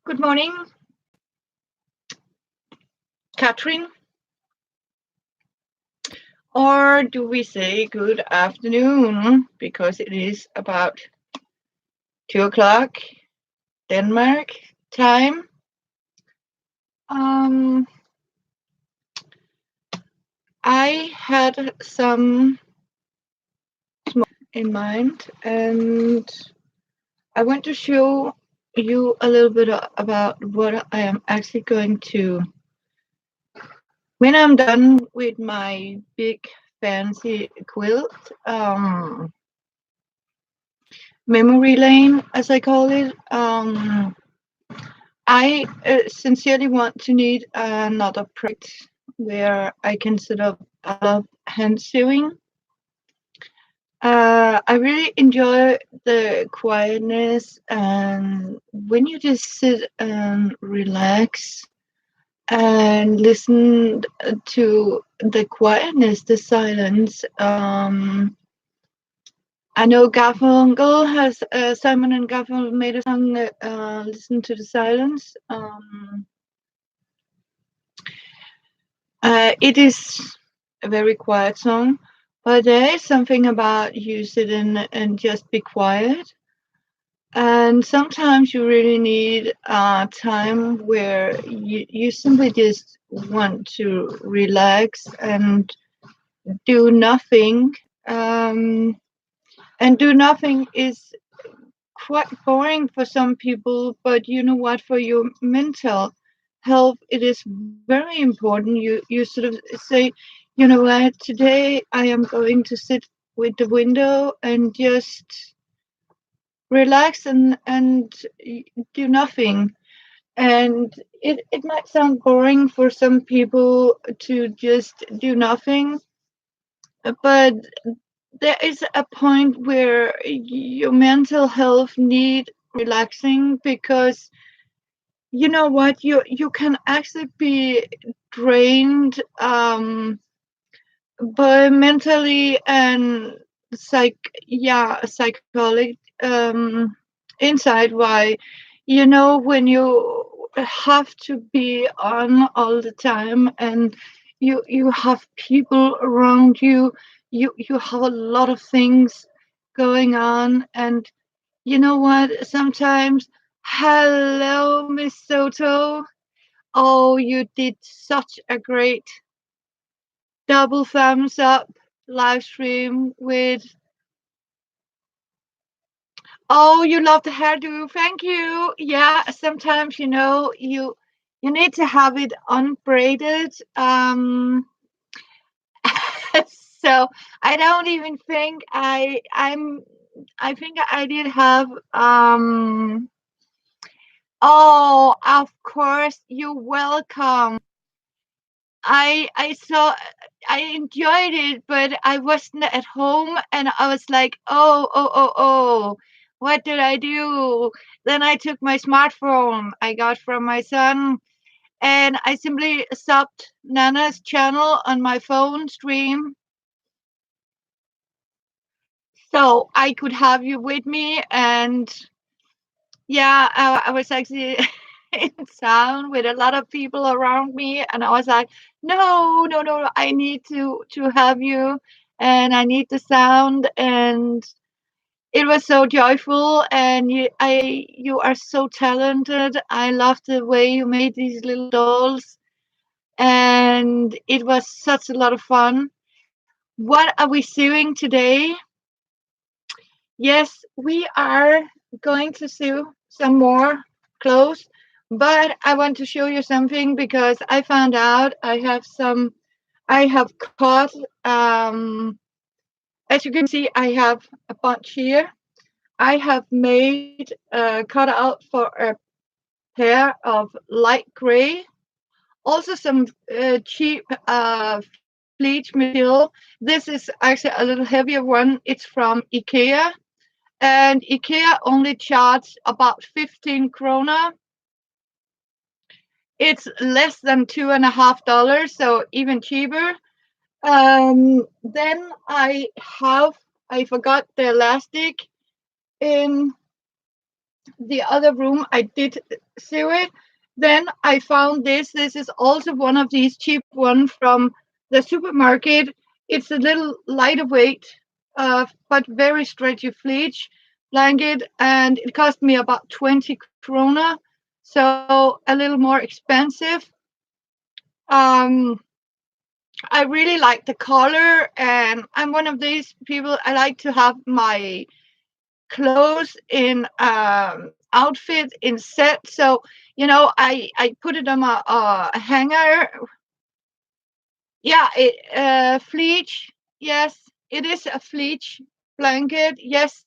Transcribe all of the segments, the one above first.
Good morning, Catherine. Or do we say good afternoon because it is about 2 o'clock Denmark time? Um, I had some in mind, and I want to show you a little bit about what I am actually going to. When I'm done with my big fancy quilt, memory lane, as I call it. I sincerely want to need another project where I can set up hand sewing. I really enjoy the quietness, and when you just sit and relax and listen to the quietness, the silence. I know Garfunkel has Simon and Garfunkel made a song that "Listen to the Silence." It is a very quiet song, but there is something about you sit in and just be quiet. And sometimes you really need time where you simply just want to relax and do nothing. And do nothing is quite boring for some people, but you know what? For your mental health, it is very important. You sort of say, you know what? Today I am going to sit with the window and just relax and do nothing. And it might sound boring for some people to just do nothing, but there is a point where your mental health need relaxing, because you know what, you can actually be drained, but mentally and psychological, inside. Why, when you have to be on all the time, and you have people around you, you have a lot of things going on, and you know what, sometimes, hello, Miss Soto. Oh, you did such a great double thumbs up live stream with. Oh, you love the hairdo. Thank you. Yeah, sometimes you need to have it unbraided. So I don't even think I think I did have oh, of course, you're welcome. I saw, I enjoyed it, but I wasn't at home, and I was like, oh, what did I do? Then I took my smartphone I got from my son, and I simply stopped Nana's channel on my phone stream so I could have you with me. And yeah, I was actually in town with a lot of people around me, and I was like, no, I need to have you, and I need the sound, and it was so joyful. And you are so talented. I love the way you made these little dolls, and it was such a lot of fun. What are we doing today? Yes, we are going to sew some more clothes, but I want to show you something, because I found out I have caught, as you can see, I have a bunch here. I have made cut out for a pair of light gray, also some cheap bleach material. This is actually a little heavier one. It's from IKEA. And IKEA only charges about 15 krona. It's less than $2.50, so even cheaper. Then I forgot the elastic in the other room I did sew it. Then I found this. This is also one of these cheap ones from the supermarket. It's a little lighter weight, but very stretchy fleece blanket, and it cost me about 20 krona, so a little more expensive. Um, I really like the color, and I'm one of these people. I like to have my clothes in outfit in set. So I put it on a hanger. Yeah, it fleece. Yes, it is a fleece blanket. Yes,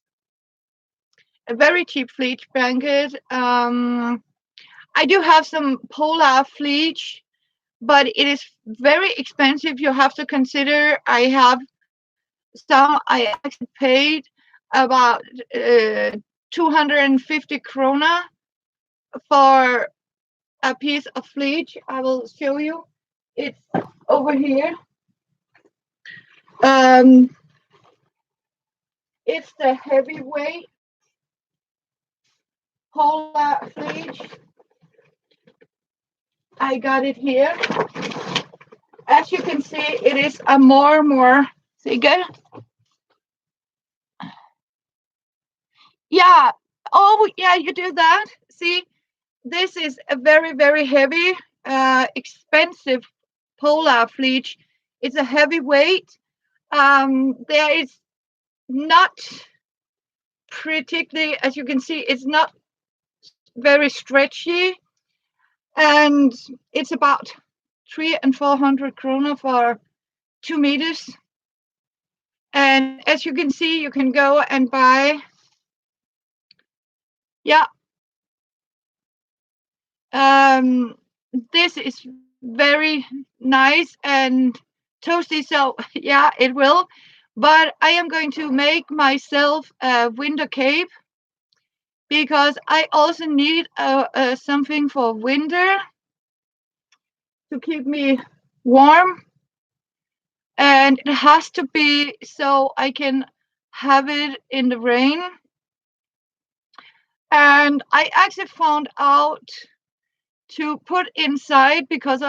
a very cheap fleece blanket. I do have some polar fleece, but it is very expensive. You have to consider I have some I actually paid about uh, 250 krona for a piece of fleece. I will show you. It's over here. Um, it's the heavyweight polar fleece. I got it here. As you can see, it is a more thicker. Yeah. Oh, yeah. You do that. See, this is a very heavy, expensive polar fleece. It's a heavy weight. There is not particularly, as you can see, it's not very stretchy, and it's about 300 and 400 krona for 2 meters. And as you can see, you can go and buy, yeah, um, this is very nice and toasty. So yeah, it will. But I am going to make myself a winter cape because I also need something for winter to keep me warm, and it has to be so I can have it in the rain. And I actually found out to put inside because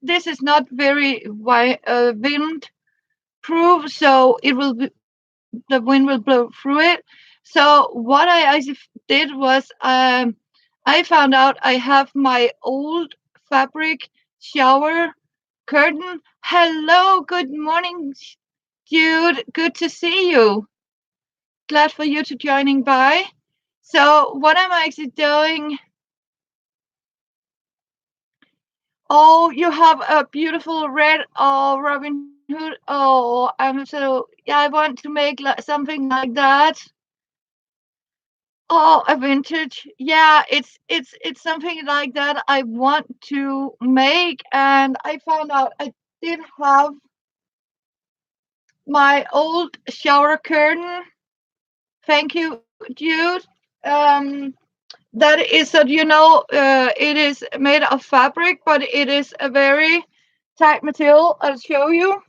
this is not very wind proof, so it will be, the wind will blow through it. So what I actually did was I found out I have my old fabric shower curtain. Hello, good morning, dude. Good to see you. Glad for you to joining by. So what I'm actually doing. Oh, you have a beautiful red. Oh, Robin Hood. Oh, I'm so yeah. I want to make something like that. Oh, a vintage. Yeah, it's something like that I want to make, and I found out I did have my old shower curtain. Thank you, dude. Um, that is that it is made of fabric, but it is a very tight material. I'll show you.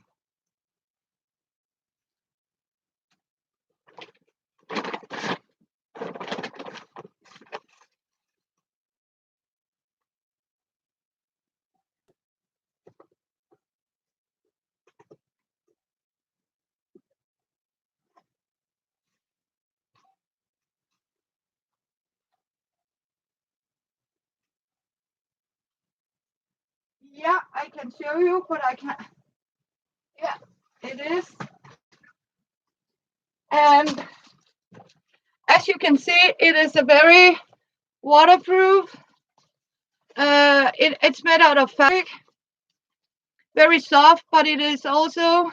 Yeah, I can show you, but I can't. Yeah, it is. And as you can see, it is a very waterproof. It's made out of fabric, very soft, but it is also,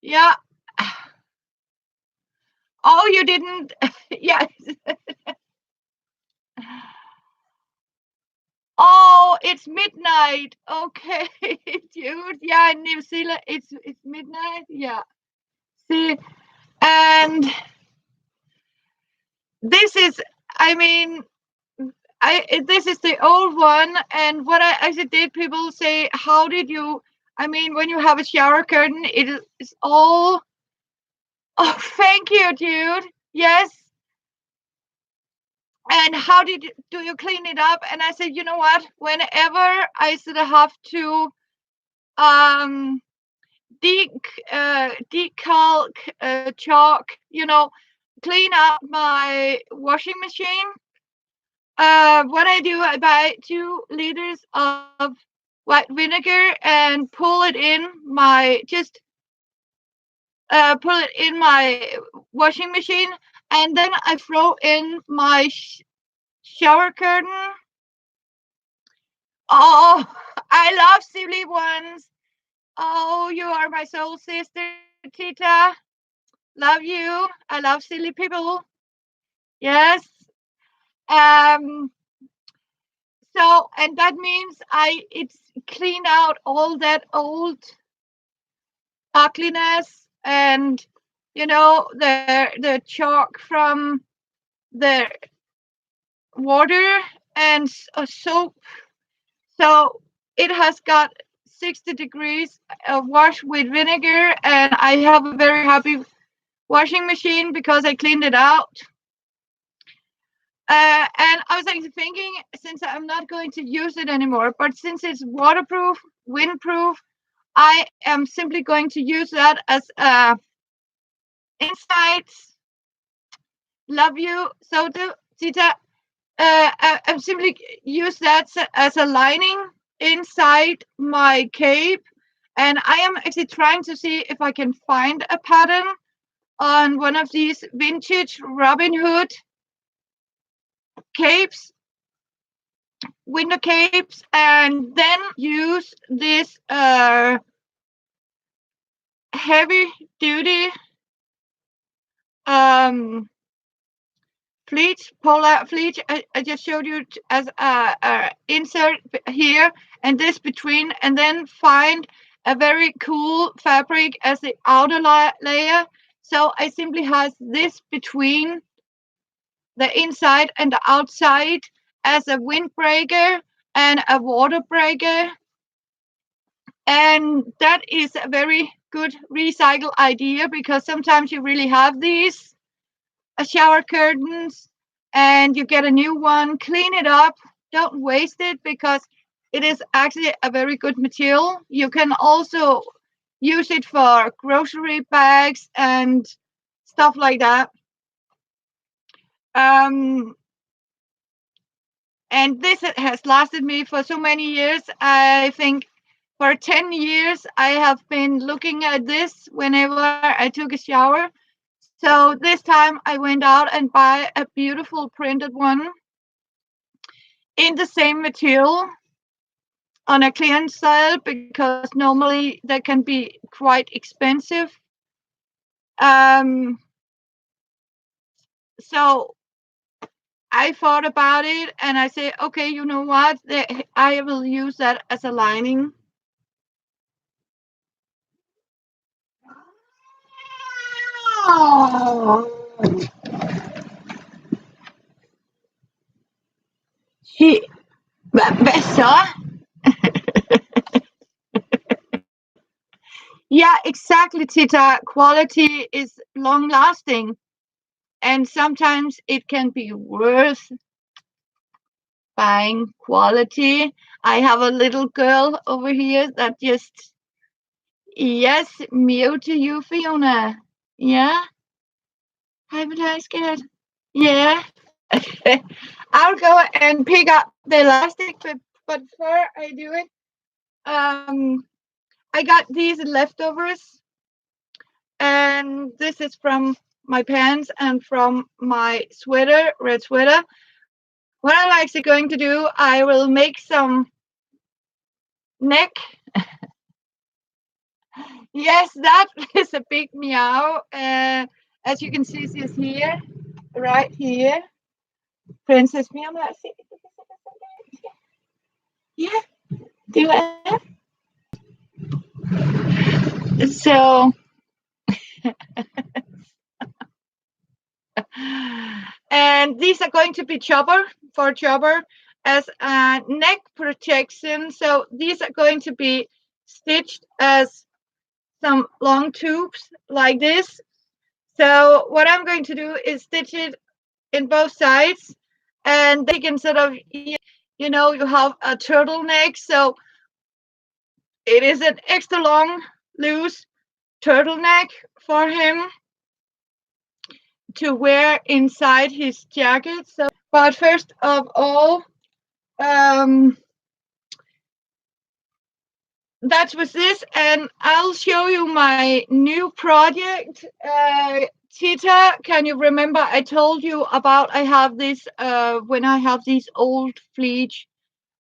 yeah. Oh, you didn't, yeah. Oh, it's midnight. Okay, dude. Yeah, in New Zealand, it's midnight. Yeah. See, and this is, I mean, this is the old one, and what I actually did, people say, how did you? I mean, when you have a shower curtain, it is all. Oh, thank you, dude. yes. And how do you clean it up? And I said, you know what? Whenever I sort of have to um decalc chalk, clean up my washing machine. What I do, I buy 2 liters of white vinegar and pull it in my washing machine, and then I throw in my shower curtain. Oh, I love silly ones. Oh, you are my soul sister, Tita. Love you. I love silly people. Yes. Um. And that means it's clean out all that old ugliness and the chalk from the water and soap. So it has got 60 degrees of wash with vinegar, and I have a very happy washing machine because I cleaned it out. And I was actually thinking, since I'm not going to use it anymore, but since it's waterproof, windproof, I am simply going to use that as insights. Love you. So do Tita. I'm simply use that as a lining inside my cape, and I am actually trying to see if I can find a pattern on one of these vintage Robin Hood capes, window capes, and then use this heavy duty um polar fleece. I just showed you as a insert here, and this between, and then find a very cool fabric as the outer layer. So I simply has this between the inside and the outside as a windbreaker and a water breaker. And that is a very good recycle idea, because sometimes you really have these shower curtains and you get a new one, clean it up, don't waste it, because it is actually a very good material. You can also use it for grocery bags and stuff like that. Um, and this has lasted me for so many years. I think for 10 years I have been looking at this whenever I took a shower. So this time I went out and buy a beautiful printed one in the same material on a clearance sale, because normally they can be quite expensive. Um, so I thought about it and I said, okay, you know what? I will use that as a lining. She, hvad så? Yeah, exactly, Tita. Quality is long lasting, and sometimes it can be worth buying quality. I have a little girl over here that just, yes, meow to you, Fiona. Yeah, hi, but I scared. Yeah. I'll go and pick up the elastic, but before I do it, I got these leftovers, and this is from my pants and from my sweater, red sweater. What I'm actually going to do, I will make some neck. Yes, that is a big meow. As you can see, she's here, right here. Princess Meow. Yeah, do it. So, and these are going to be chopper as a neck protection. So these are going to be stitched as some long tubes like this. So what I'm going to do is stitch it in both sides, and then you can sort of, you have a turtleneck, so it is an extra long, loose turtleneck for him to wear inside his jacket. So, but first of all, um, that was this, and I'll show you my new project. Tita, can you remember I told you about I have this when I have these old fleece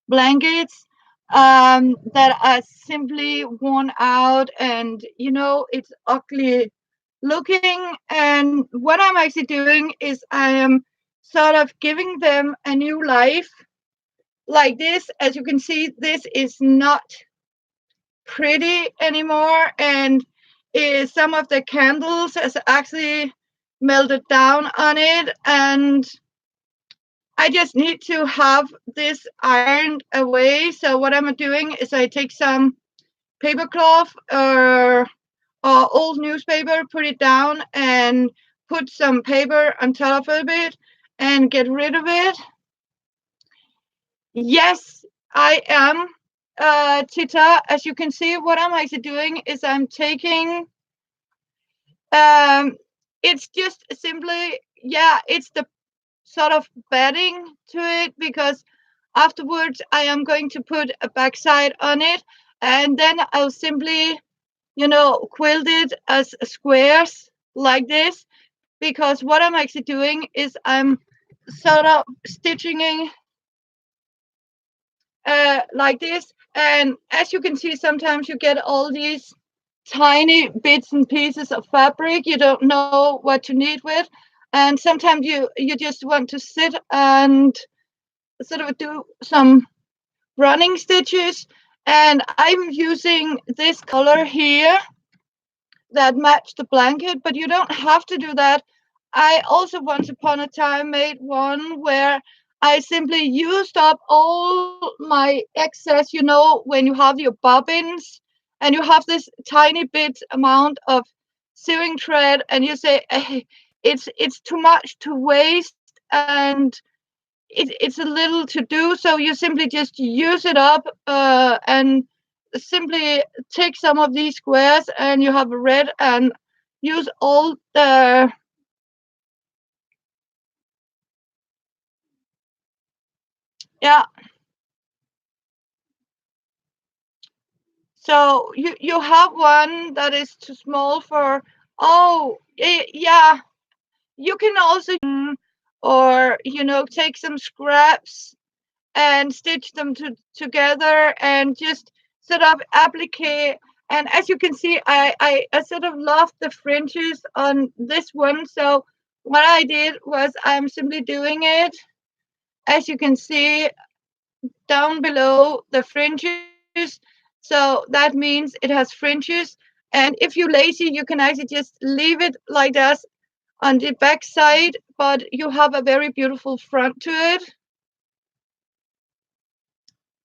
blankets that are simply worn out, and it's ugly looking, and what I'm actually doing is I am sort of giving them a new life like this. As you can see, this is not pretty anymore, and some of the candles has actually melted down on it, and I just need to have this ironed away. So what I'm doing is I take some paper cloth or old newspaper, put it down, and put some paper on top of it and get rid of it. Yes, I am. Tita, as you can see, what I'm actually doing is I'm taking, um, it's just simply, yeah, it's the sort of bedding to it, because afterwards I am going to put a backside on it, and then I'll simply, quilt it as squares like this, because what I'm actually doing is I'm sort of stitching like this. And as you can see, sometimes you get all these tiny bits and pieces of fabric you don't know what to knit with, and sometimes you just want to sit and sort of do some running stitches. And I'm using this color here that match the blanket, but you don't have to do that. I also once upon a time made one where I simply used up all my excess, when you have your bobbins and you have this tiny bit amount of sewing thread, and you say, it's too much to waste, and it's a little to do, so you simply just use it up, and simply take some of these squares, and you have a red, and use all the, yeah. So you have one that is too small for, oh, yeah, you can also, or take some scraps and stitch them together, and just sort of applique. And as you can see, I sort of lost the fringes on this one. So what I did was I'm simply doing it, as you can see, down below the fringes. So that means it has fringes. And if you're lazy, you can actually just leave it like that on the back side, but you have a very beautiful front to it.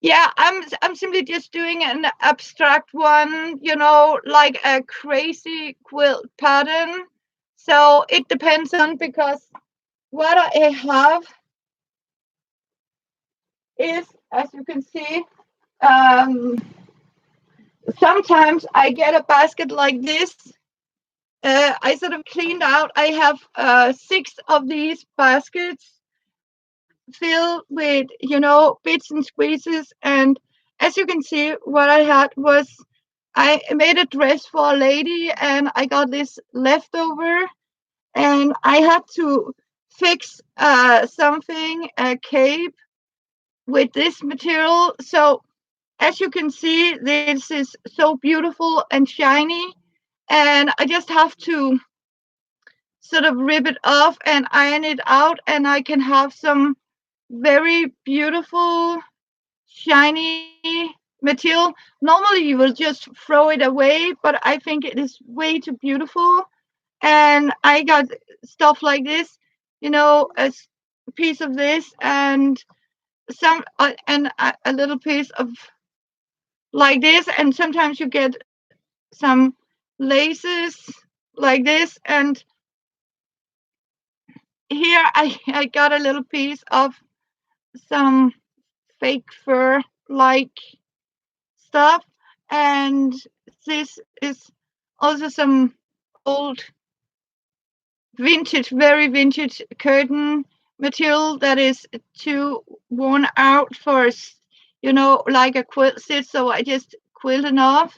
Yeah, I'm simply just doing an abstract one, like a crazy quilt pattern. So it depends on, because what I have is, as you can see, um, sometimes I get a basket like this. I sort of cleaned out. I have 6 of these baskets filled with, bits and squeezes. And as you can see, what I had was I made a dress for a lady, and I got this leftover, and I had to fix something, a cape, with this material. So as you can see, this is so beautiful and shiny, and I just have to sort of rip it off and iron it out, and I can have some very beautiful shiny material. Normally you will just throw it away, but I think it is way too beautiful. And I got stuff like this, a piece of this, and some a little piece of like this, and sometimes you get some laces like this, and here I got a little piece of some fake fur like stuff, and this is also some old vintage, very vintage curtain material that is too worn out for, like a quilt sit. So I just quilted off.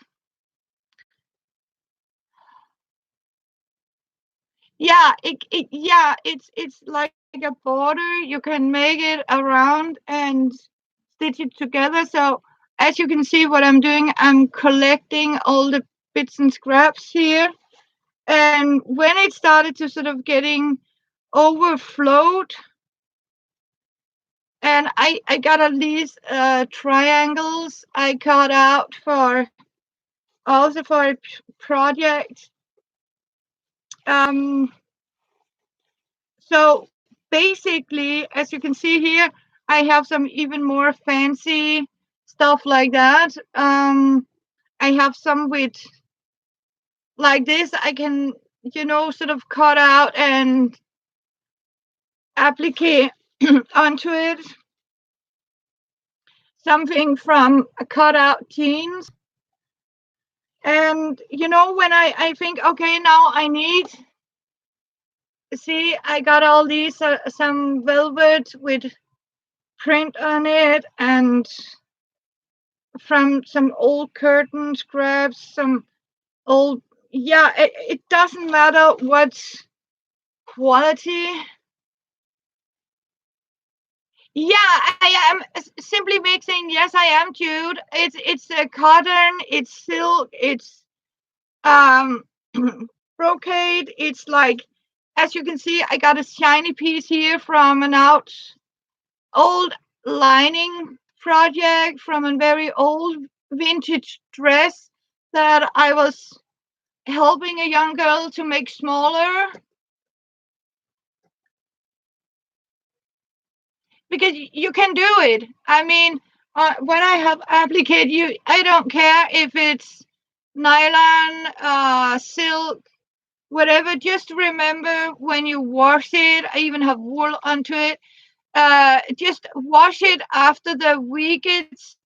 Yeah, it's like a border. You can make it around and stitch it together. So as you can see, what I'm doing, I'm collecting all the bits and scraps here. And when it started to sort of getting overflowed, and I got all these triangles I cut out for also for a project. Um, so basically, as you can see here, I have some even more fancy stuff like that. I have some with like this. I can, sort of cut out and apply onto it. Something from a cutout jeans. And when I think, okay, now I need, see, I got all these some velvet with print on it, and from some old curtain scraps, some old, yeah, it doesn't matter what quality. Yeah, I am simply mixing. Yes, I am, Jude. It's a cotton, it's silk, it's um brocade. It's like, as you can see, I got a shiny piece here from an old lining project from a very old vintage dress that I was helping a young girl to make smaller, because you can do it. I mean, when I have appliqué, I don't care if it's nylon, silk, whatever. Just remember, when you wash it, I even have wool onto it. Just wash it after the weakest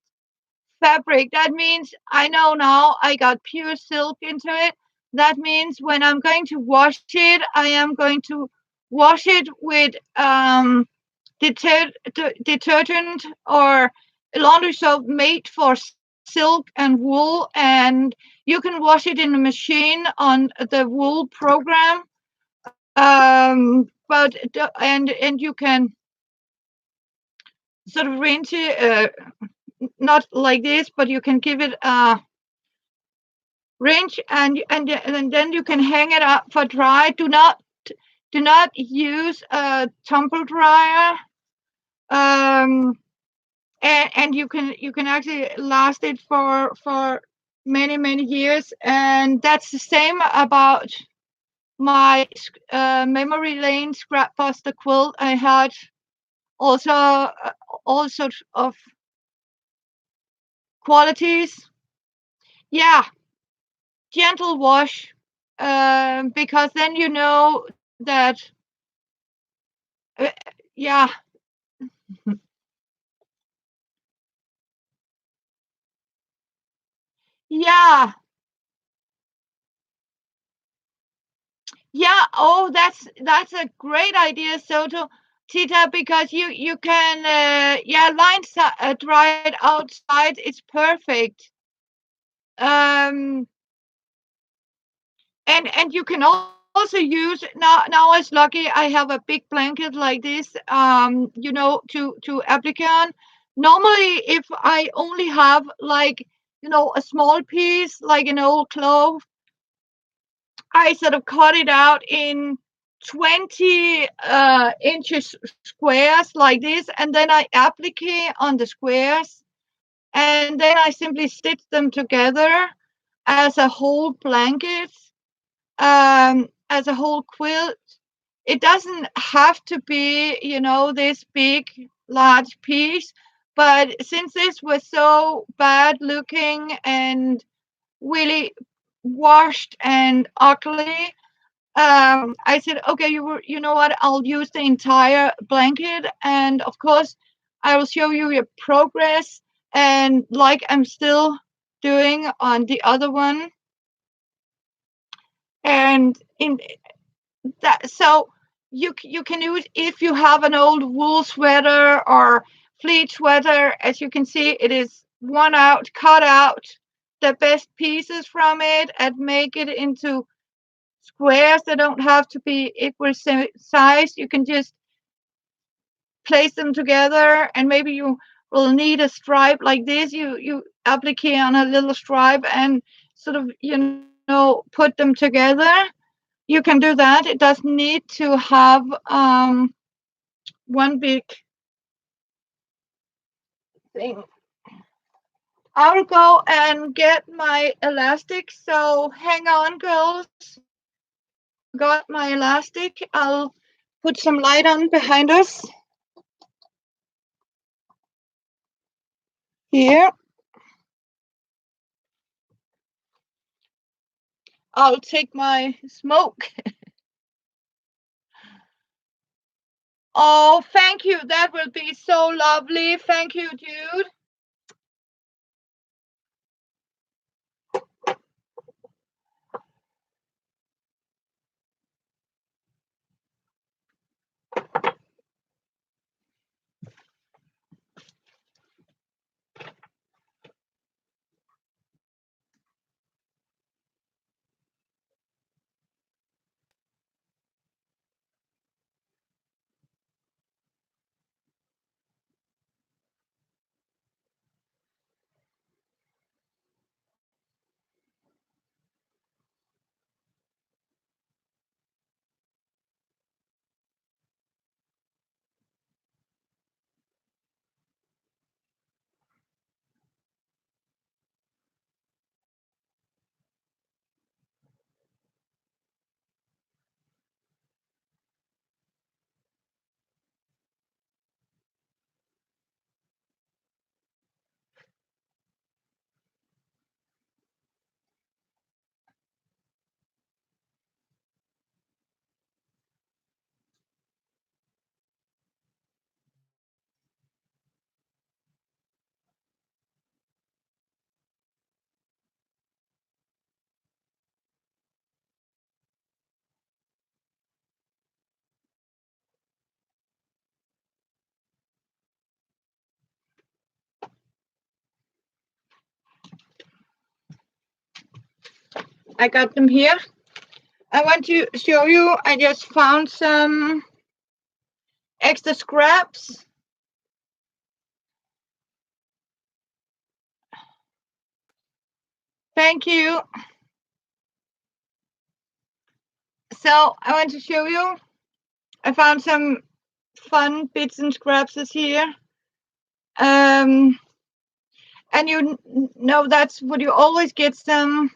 fabric. That means, I know now I got pure silk into it. That means when I'm going to wash it, I am going to wash it with detergent or laundry soap made for silk and wool, and you can wash it in a machine on the wool program. But and you can sort of rinse it, not like this, but you can give it a rinse, and then you can hang it up for dry. Do not use a tumble dryer. Um, and you can actually last it for many years. And that's the same about my memory lane scrap buster quilt. I had also all sorts of qualities. Yeah, gentle wash, because then you know that, uh, yeah, yeah, yeah. Oh, that's a great idea, Soto, Tita, because you can, yeah, dry it outside. It's perfect. Um, and you can also use, now I was lucky, I have a big blanket like this, to apply on. Normally, if I only have, like, a small piece like an old clove, I sort of cut it out in 20 inches squares like this, and then I apply on the squares, and then I simply stitch them together as a whole blanket, as a whole quilt. It doesn't have to be, this big, large piece. But since this was so bad looking and really washed and ugly, I said, okay, you know what? I'll use the entire blanket, and of course, I will show you your progress, and like I'm still doing on the other one, and in that, so you can use if you have an old wool sweater or fleece sweater. As you can see, it is worn out. Cut out the best pieces from it and make it into squares. They don't have to be equal size. You can just place them together, and maybe you will need a stripe like this. You applique on a little stripe and sort of put them together. You can do that. It doesn't need to have one big thing. I'll go and get my elastic. So hang on, girls. I got my elastic. I'll put some light on behind us here. I'll take my smoke. Oh, thank you. That will be so lovely. Thank you, Jude. I got them here. I want to show you. I just found some extra scraps. Thank you. So I want to show you. I found some fun bits and scraps here. And you know that's what you always get, some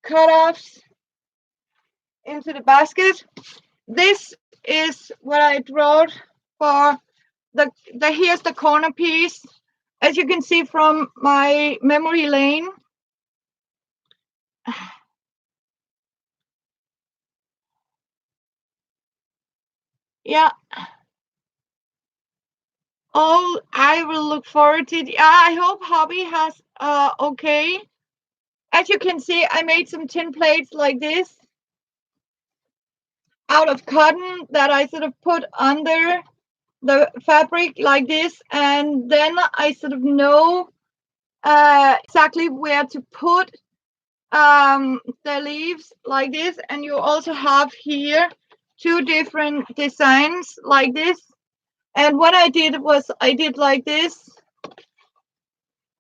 cut-offs into the basket. This is what I drawed for the here's the corner piece. As you can see from my memory lane. Yeah. Oh, I will look forward to it. Yeah, I hope Hobby has okay. As you can see, I made some tin plates like this out of cotton that I sort of put under the fabric like this, and then I sort of know exactly where to put the leaves like this. And you also have here two different designs like this. And what I did was I did like this,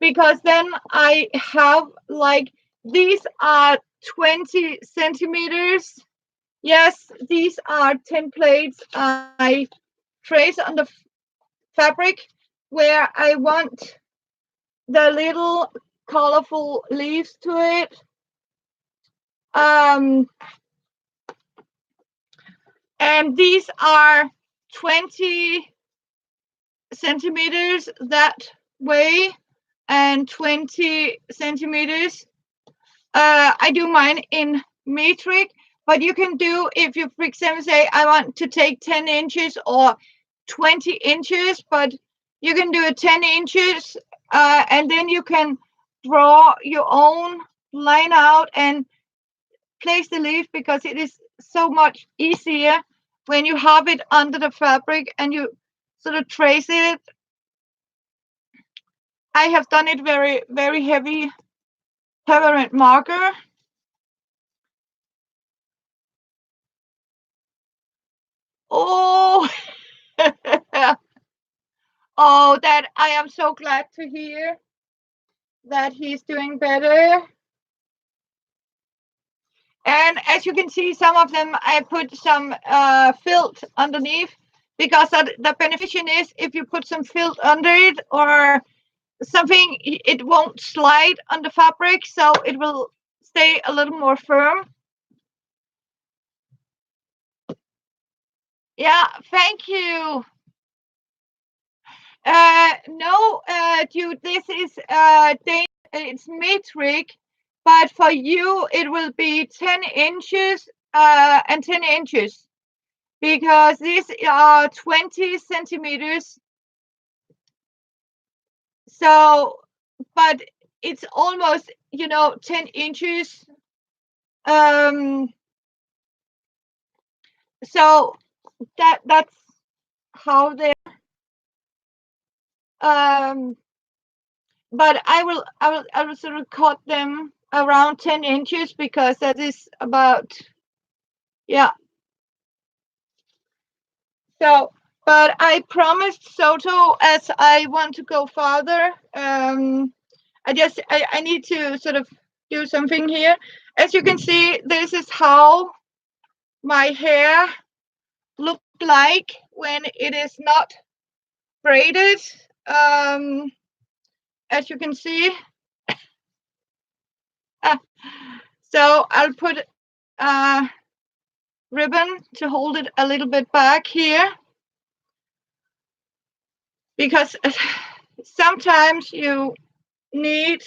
because then I have like, these are 20 centimeters. Yes, these are templates I trace on the fabric where I want the little colorful leaves to it. And these are 20 centimeters that way and 20 centimeters. I do mine in metric, But you can do, if you, for example, say, I want to take 10 inches or 20 inches, but you can do it 10 inches, and then you can draw your own line out and place the leaf, because it is so much easier when you have it under the fabric and you sort of trace it. I have done it very, very heavy permanent marker. Oh, oh, that I am so glad to hear that he's doing better. And as you can see, some of them I put some filt underneath, because the beneficial is, if you put some filt under it or something, it won't slide on the fabric, so it will stay a little more firm. Yeah, thank you. No, dude, this is it's metric, but for you it will be 10 inches and 10 inches, because these are 20 centimeters. So, but it's almost, 10 inches. Um, so that's how they. Um, but I will sort of cut them around 10 inches, because that is about, yeah. So, but I promised Soto, as I want to go farther. I need to sort of do something here. As you can see, this is how my hair look like when it is not braided. Um, as you can see. So I'll put a ribbon to hold it a little bit back here, because sometimes you need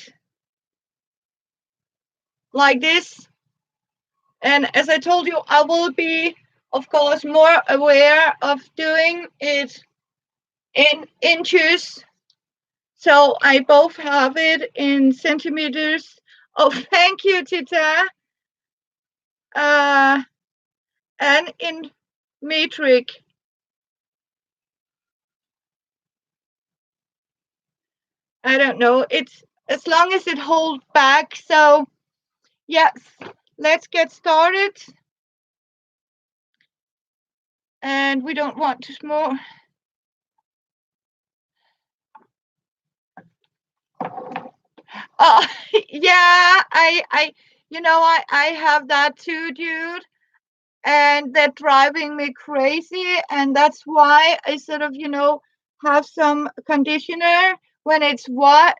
like this. And as I told you, I will be, of course, more aware of doing it in inches. So I both have it in centimeters. Oh, thank you, Tita. And in metric. I don't know. It's as long as it holds back. So yes, let's get started. And we don't want to more. Oh, yeah, I have that too, dude. And they're driving me crazy. And that's why I sort of, have some conditioner when it's wet,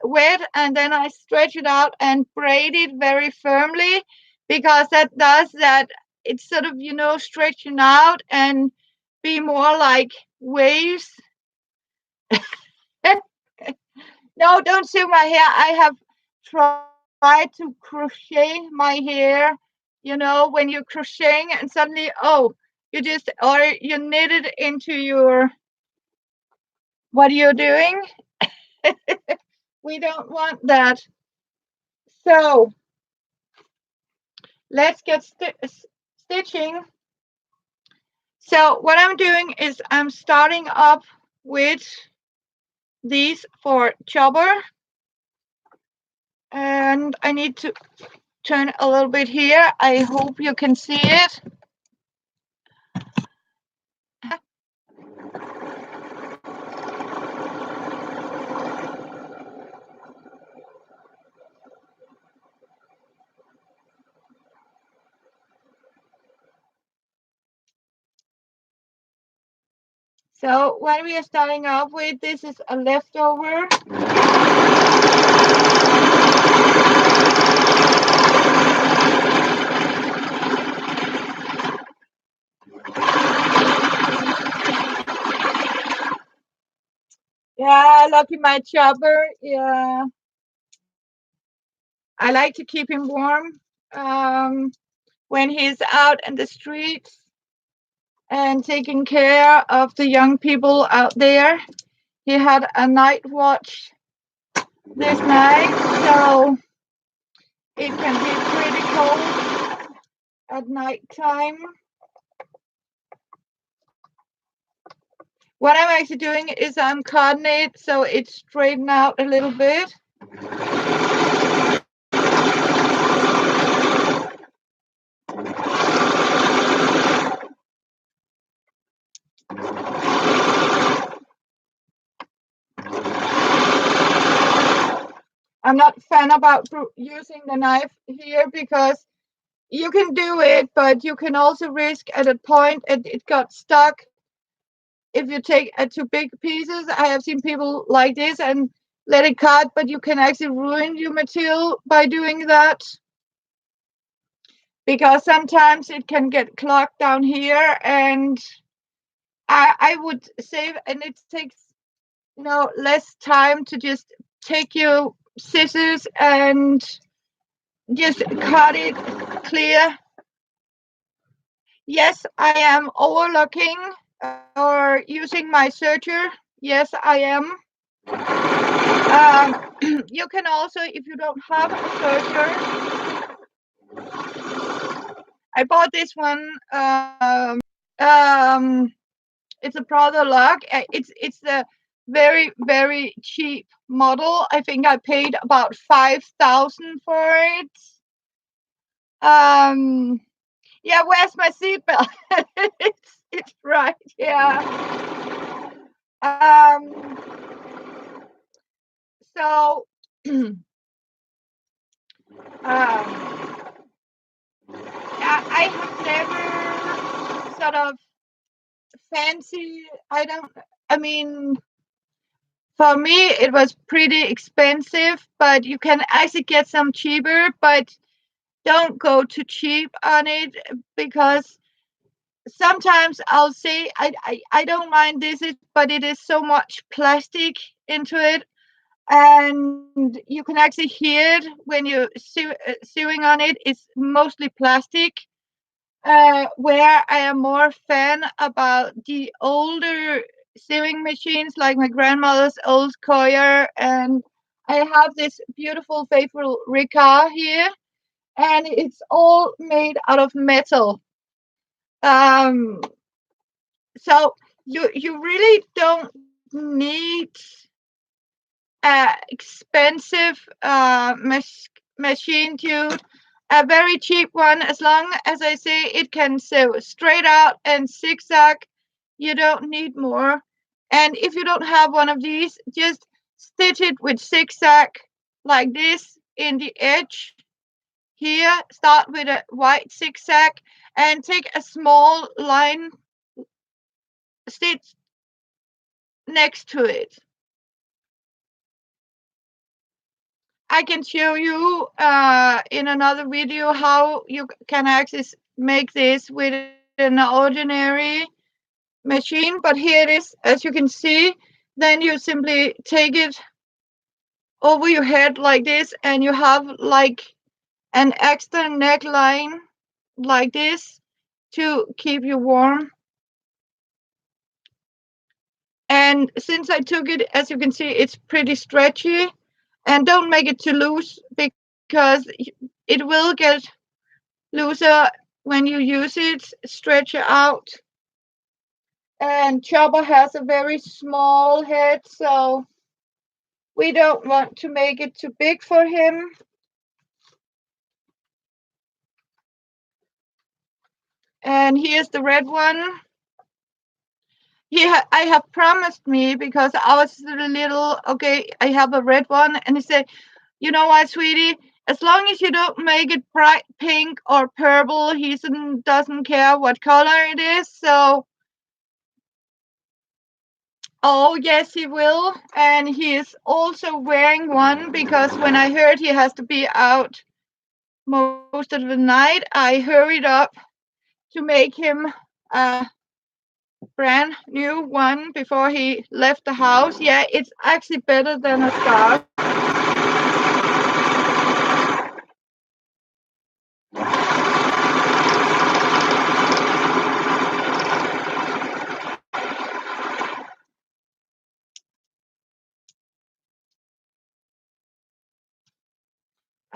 and then I stretch it out and braid it very firmly, because that does that. It's sort of, stretching out and be more like waves. No, don't see my hair. I have tried to crochet my hair, when you're crocheting and suddenly, you knit it into what you're doing. We don't want that. So let's get stitching. So what I'm doing is I'm starting up with these for chopper. And I need to turn a little bit here. I hope you can see it. So what we are starting off with, this is a leftover. Yeah, lucky my chopper. Yeah, I like to keep him warm. when he's out in the streets and taking care of the young people out there. He had a night watch this night, so it can be pretty cold at night time. What I'm actually doing is I'm cutting it so it's straightened out a little bit. I'm not a fan about using the knife here because you can do it, but you can also risk at a point it got stuck. If you take two big pieces, I have seen people like this and let it cut, but you can actually ruin your material by doing that because sometimes it can get clogged down here. And I would save, and it takes less time to just take your scissors and just cut it clear. Yes, I am overlocking or using my serger. Yes, I am. You can also, if you don't have a serger, I bought this one. It's a Prada lock. It's the very cheap model. I think I paid about 5,000 for it. Yeah, where's my seatbelt? it's right. Yeah. Um. So. I have never sort of fancy. I mean, for me, it was pretty expensive, but you can actually get some cheaper. But don't go too cheap on it because sometimes I'll say I don't mind this, but it is so much plastic into it. And you can actually hear it when you're sewing on it. It's mostly plastic. Where I am more fan about the older sewing machines, like my grandmother's old Koyer, and I have this beautiful, faithful Ricard here, and it's all made out of metal. Um, so you really don't need expensive machine to a very cheap one. As long as I say it can sew straight out and zigzag, you don't need more. And if you don't have one of these, just stitch it with zigzag like this in the edge here. Start with a white zigzag and take a small line stitch next to it. I can show you in another video how you can actually make this with an ordinary machine, but here it is, as you can see. Then you simply take it over your head like this, and you have like an extra neckline like this to keep you warm. And since I took it, as you can see, it's pretty stretchy. And don't make it too loose because it will get looser when you use it. Stretch it out. And Chopper has a very small head, so we don't want to make it too big for him. And here's the red one. I have promised me, because I was a little, okay, I have a red one. And he said, you know what, sweetie? As long as you don't make it bright pink or purple, he doesn't care what color it is. So, oh, yes, he will. And he is also wearing one because when I heard he has to be out most of the night, I hurried up to make him a brand new one before he left the house. Yeah, it's actually better than a scarf.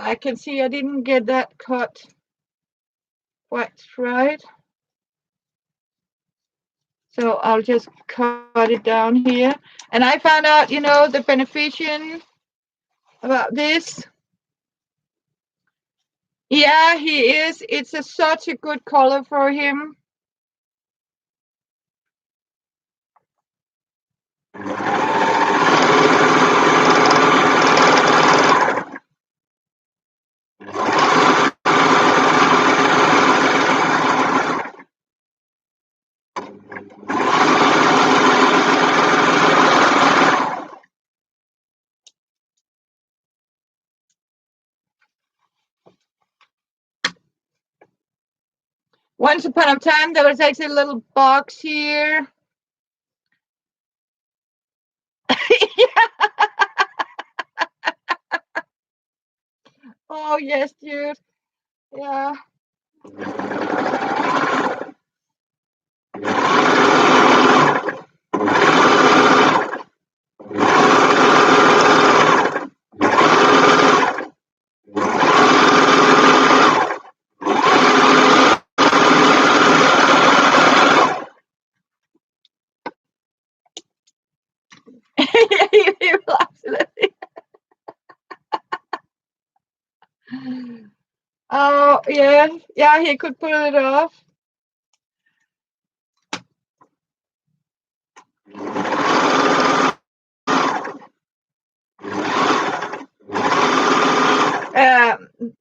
I can see I didn't get that cut quite right. So I'll just cut it down here. And I found out, the beneficiation about this. Yeah, he is. It's such a good color for him. Once upon a time, there was actually a little box here. Oh, yes, dude. Yeah. He will absolutely. Oh, yeah. Yeah, he could pull it off.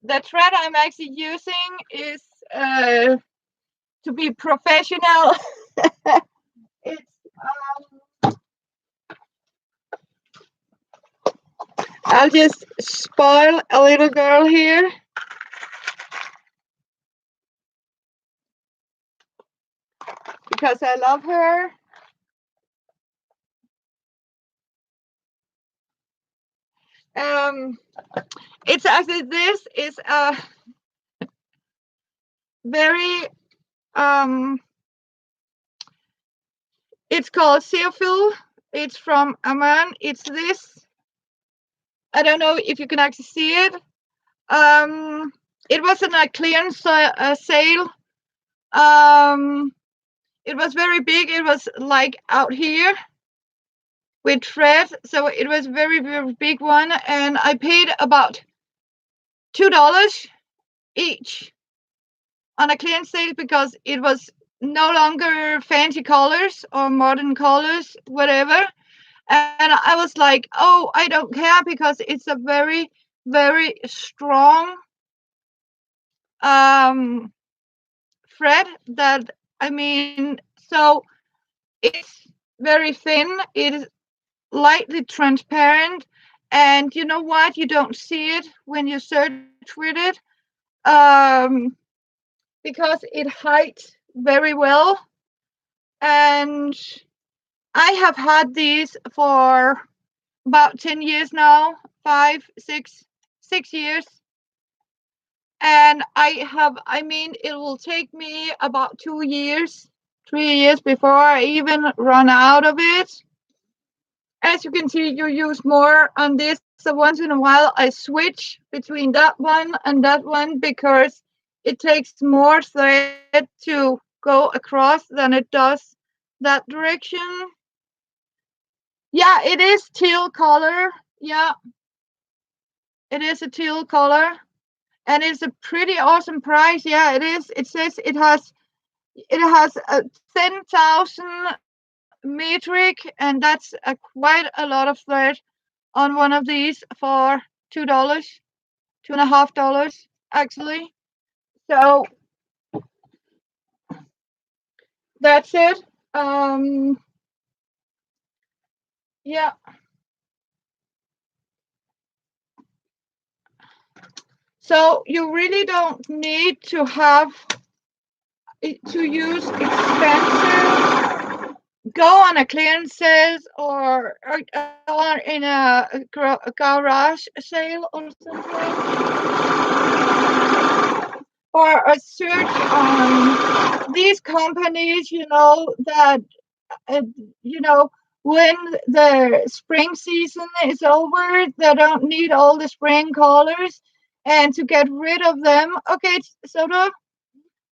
The thread I'm actually using is to be professional. It's I'll just spoil a little girl here. Because I love her. Um, it's actually this is a very it's called Seofil. It's from Amman. It's this. I don't know if you can actually see it. It was in a clearance sale. It was very big. It was like out here with thread, so it was very, very big one, and I paid about $2 each on a clearance sale because it was no longer fancy colors or modern colors, whatever. And I was like, oh, I don't care because it's a very, very strong thread that, I mean, so it's very thin, it is lightly transparent, and you know what? You don't see it when you search with it because it hides very well. And I have had these for about 10 years now, 6 years. And I mean, it will take me about 2 years, 3 years before I even run out of it. As you can see, you use more on this. So once in a while, I switch between that one and that one because it takes more thread to go across than it does that direction. Yeah, it is teal color. Yeah, it is a teal color. And it's a pretty awesome price. Yeah, it is. It says it has a 10,000 metric, and that's quite a lot of thread on one of these for $2, $2.50 actually. So that's it. Yeah. So you really don't need to have to use expensive. Go on a clearance sale or in a garage sale or something, or a search on these companies. That uh, you know when the spring season is over, they don't need all the spring colors. and to get rid of them, okay, it's sort of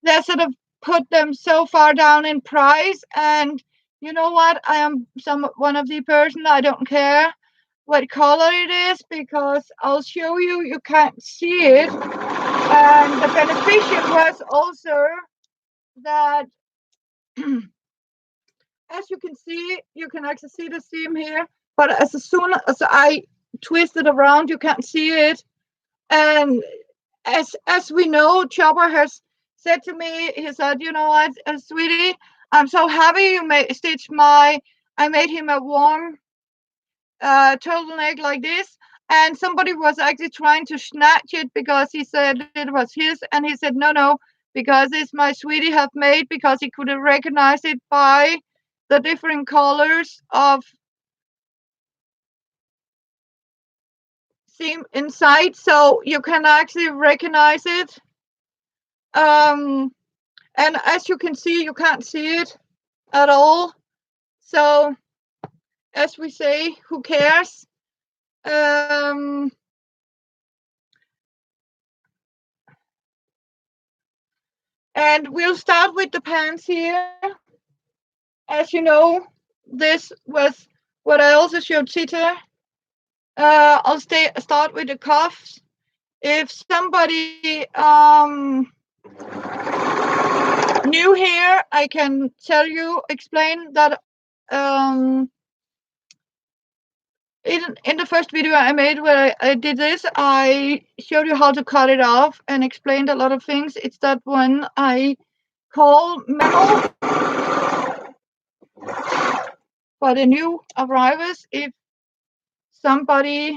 they sort of put them so far down in price. And you know what? I am some one of the person, I don't care what color it is, because I'll show you. You can't see it, and the beneficial was also that as you can see, you can actually see the seam here. But as soon as I twist it around, you can't see it. And as we know, Chopper has said to me, he said, you know what, sweetie, I'm so happy you made stitch my. I made him a warm turtleneck like this. And somebody was actually trying to snatch it because he said it was his, and he said, no, no, because it's my sweetie have made, because he could recognize it by the different colors of seam inside, so you can actually recognize it. Um, and as you can see, you can't see it at all. So, as we say, who cares? Um, and we'll start with the pants here. As you know, this was what I also showed Sita. I'll start with the cuffs. If somebody new here, I can tell you, explain that in the first video I made where I did this, I showed you how to cut it off and explained a lot of things. It's that one I call metal for the new arrivals, if somebody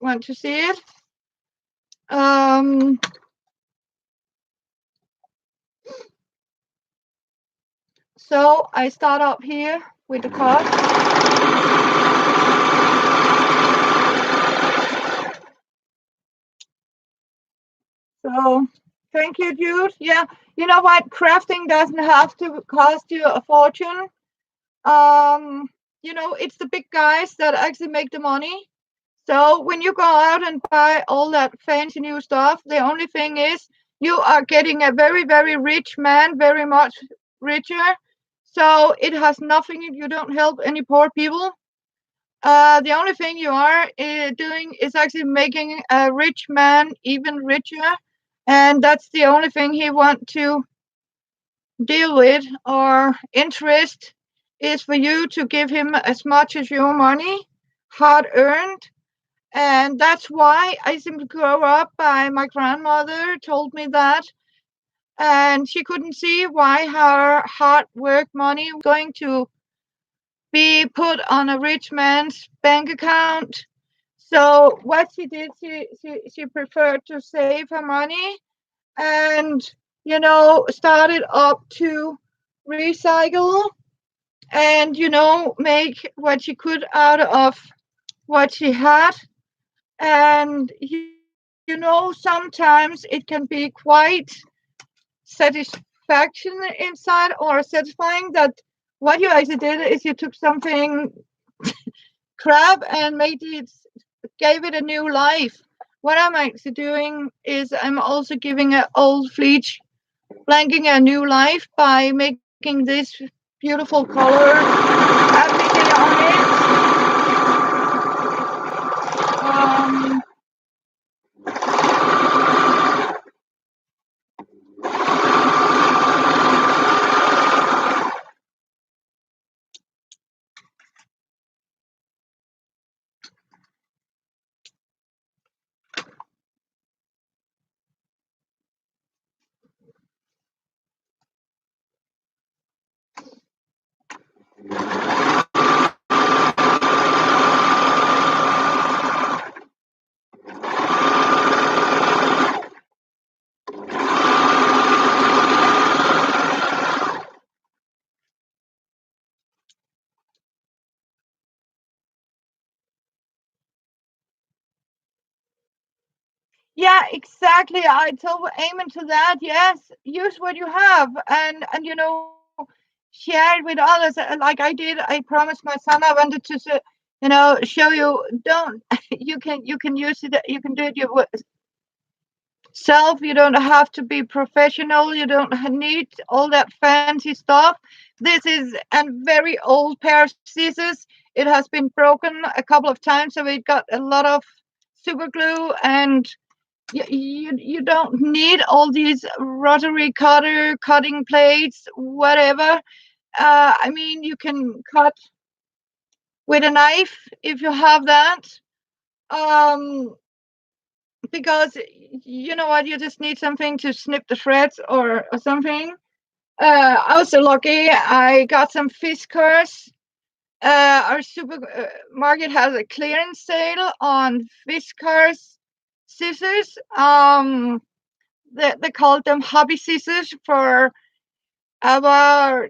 want to see it. So I start up here with the cut. So thank you, Jude. Yeah, you know what? Crafting doesn't have to cost you a fortune. Um, it's the big guys that actually make the money. So when you go out and buy all that fancy new stuff, the only thing is you are getting a very, very rich man, very much richer. So it has nothing if you don't help any poor people. The only thing you are doing is actually making a rich man even richer, and that's the only thing he want to deal with or interest is for you to give him as much as your money, hard earned. And that's why I simply grew up by my grandmother told me that, and she couldn't see why her hard work money was going to be put on a rich man's bank account. So what she did, she preferred to save her money and started up to recycle and make what she could out of what she had. And sometimes it can be quite satisfaction inside or satisfying that what you actually did is you took something crap and made it, gave it a new life. What I'm actually doing is I'm also giving an old fleece blanking a new life by making this beautiful color applique on it. Yeah, exactly. I told aiming to that. Yes, use what you have, and share it with others. Like I did. I promised my son I wanted to, show you. Don't you can use it. You can do it yourself. You don't have to be professional. You don't need all that fancy stuff. This is a very old pair of scissors. It has been broken a couple of times, so it got a lot of super glue, and you don't need all these rotary cutter cutting plates, whatever. I mean, you can cut with a knife if you have that. Um, because you know what, you just need something to snip the threads or something. I was so lucky. I got some Fiskars. Our supermarket has a clearance sale on Fiskars scissors. They called them hobby scissors for about,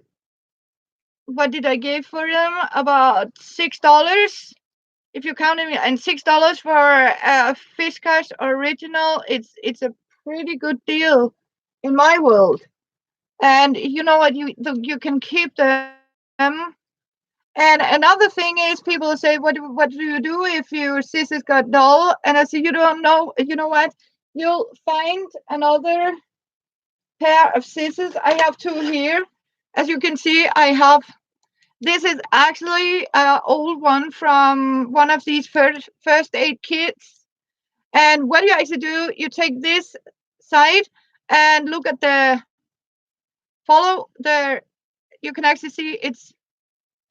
what did I give for them? About $6 if you count them, and $6 for Fiskars original. It's a pretty good deal in my world. And you know what, you can keep them. And another thing is, people say, what do you do if your scissors got dull? And I say, you don't know. You know what? You'll find another pair of scissors. I have two here. As you can see, I have. This is actually an old one from one of these first aid kits. And what you actually do, you take this side and look at the follow the. You can actually see it's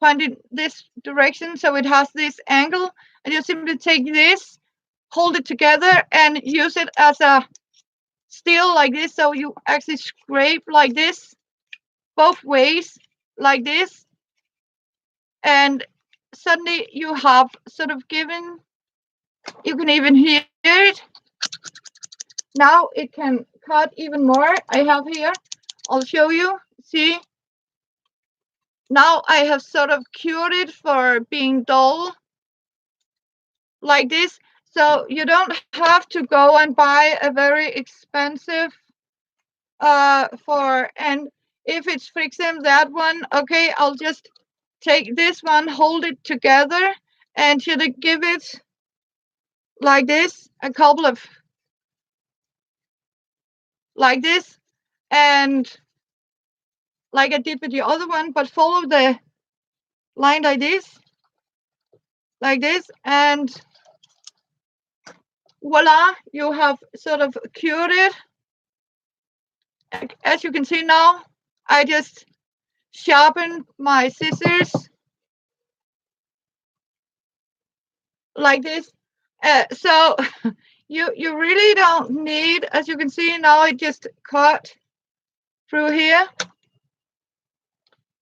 pointed this direction, so it has this angle, and you simply take this, hold it together, and use it as a steel like this. So you actually scrape like this both ways, like this, and suddenly you have sort of given. You can even hear it. Now it can cut even more. I have here. I'll show you. See. Now I have sort of cured it for being dull like this. So you don't have to go and buy a very expensive for, and if it's, for example, that one, okay, I'll just take this one, hold it together, and should I give it like this, a couple of like this, and like I did with the other one, but follow the line like this, and voila, you have sort of cured it. As you can see now, I just sharpen my scissors like this. So you really don't need, as you can see now, I just cut through here.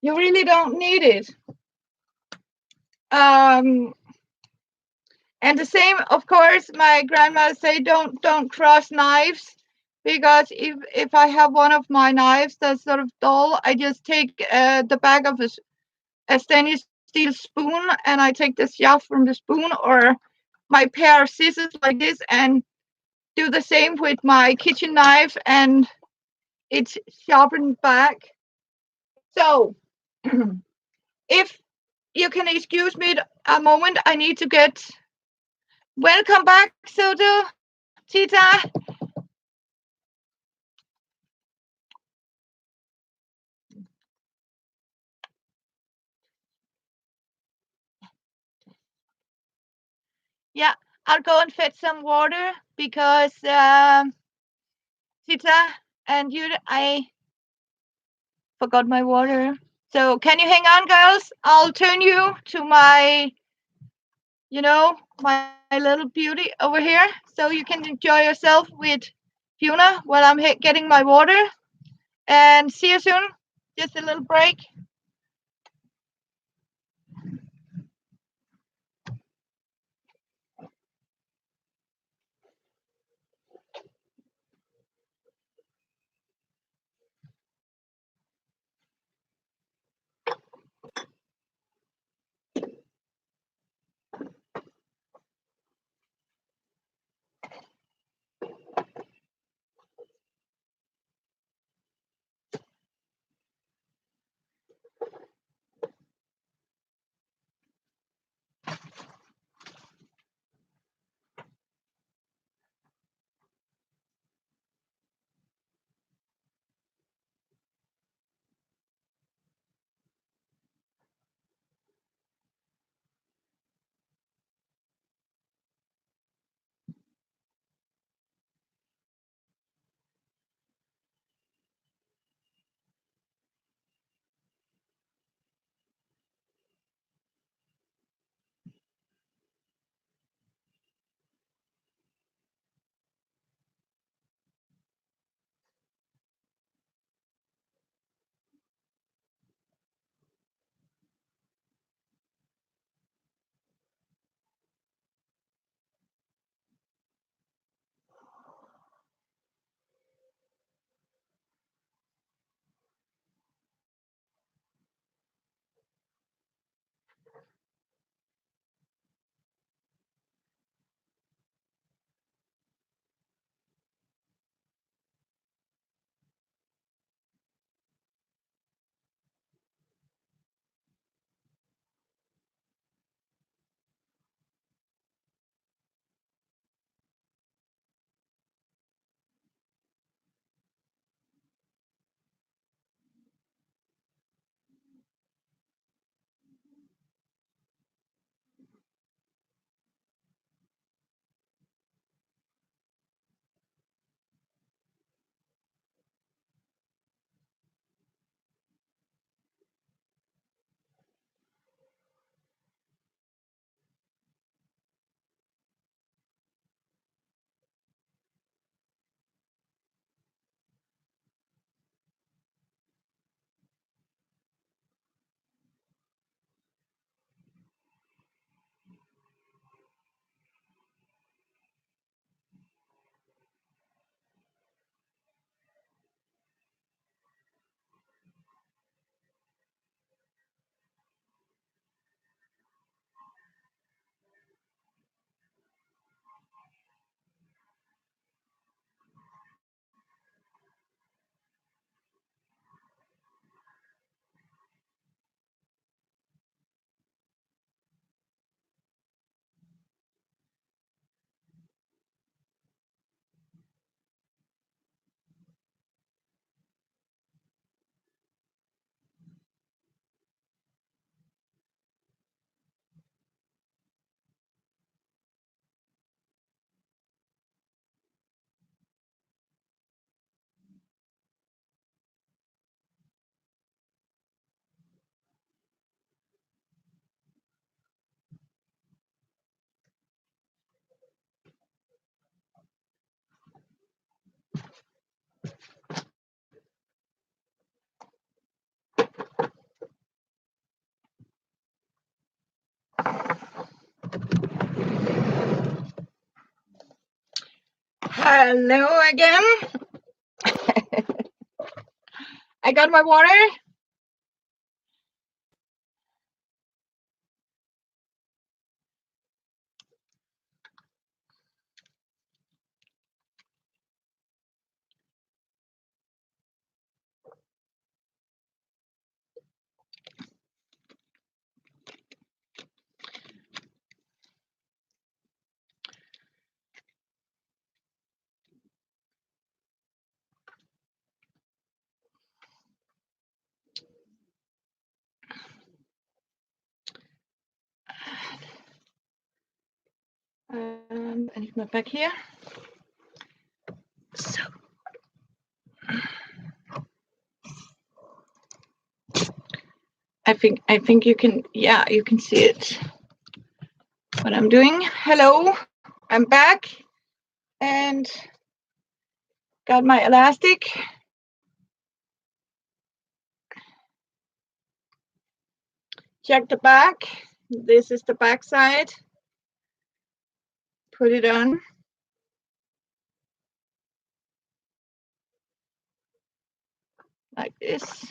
You really don't need it. Um, and the same, of course, my grandmother say, don't cross knives, because if I have one of my knives that's sort of dull, I just take the back of a stainless steel spoon, and I take the shaft from the spoon, or my pair of scissors like this, and do the same with my kitchen knife, and it's sharpened back. So if you can excuse me a moment, I need to get. Welcome back, Soto, Tita. Yeah, I'll go and fetch some water, because Tita and you, I forgot my water. So can you hang on, girls? I'll turn you to my, my little beauty over here, so you can enjoy yourself with Fiona while I'm getting my water. And see you soon. Just a little break. Hello again. I got my water. I need my back here. So. I think you can, yeah, you can see it. What I'm doing. Hello, I'm back and got my elastic. Check the back. This is the back side. Put it on. Like this.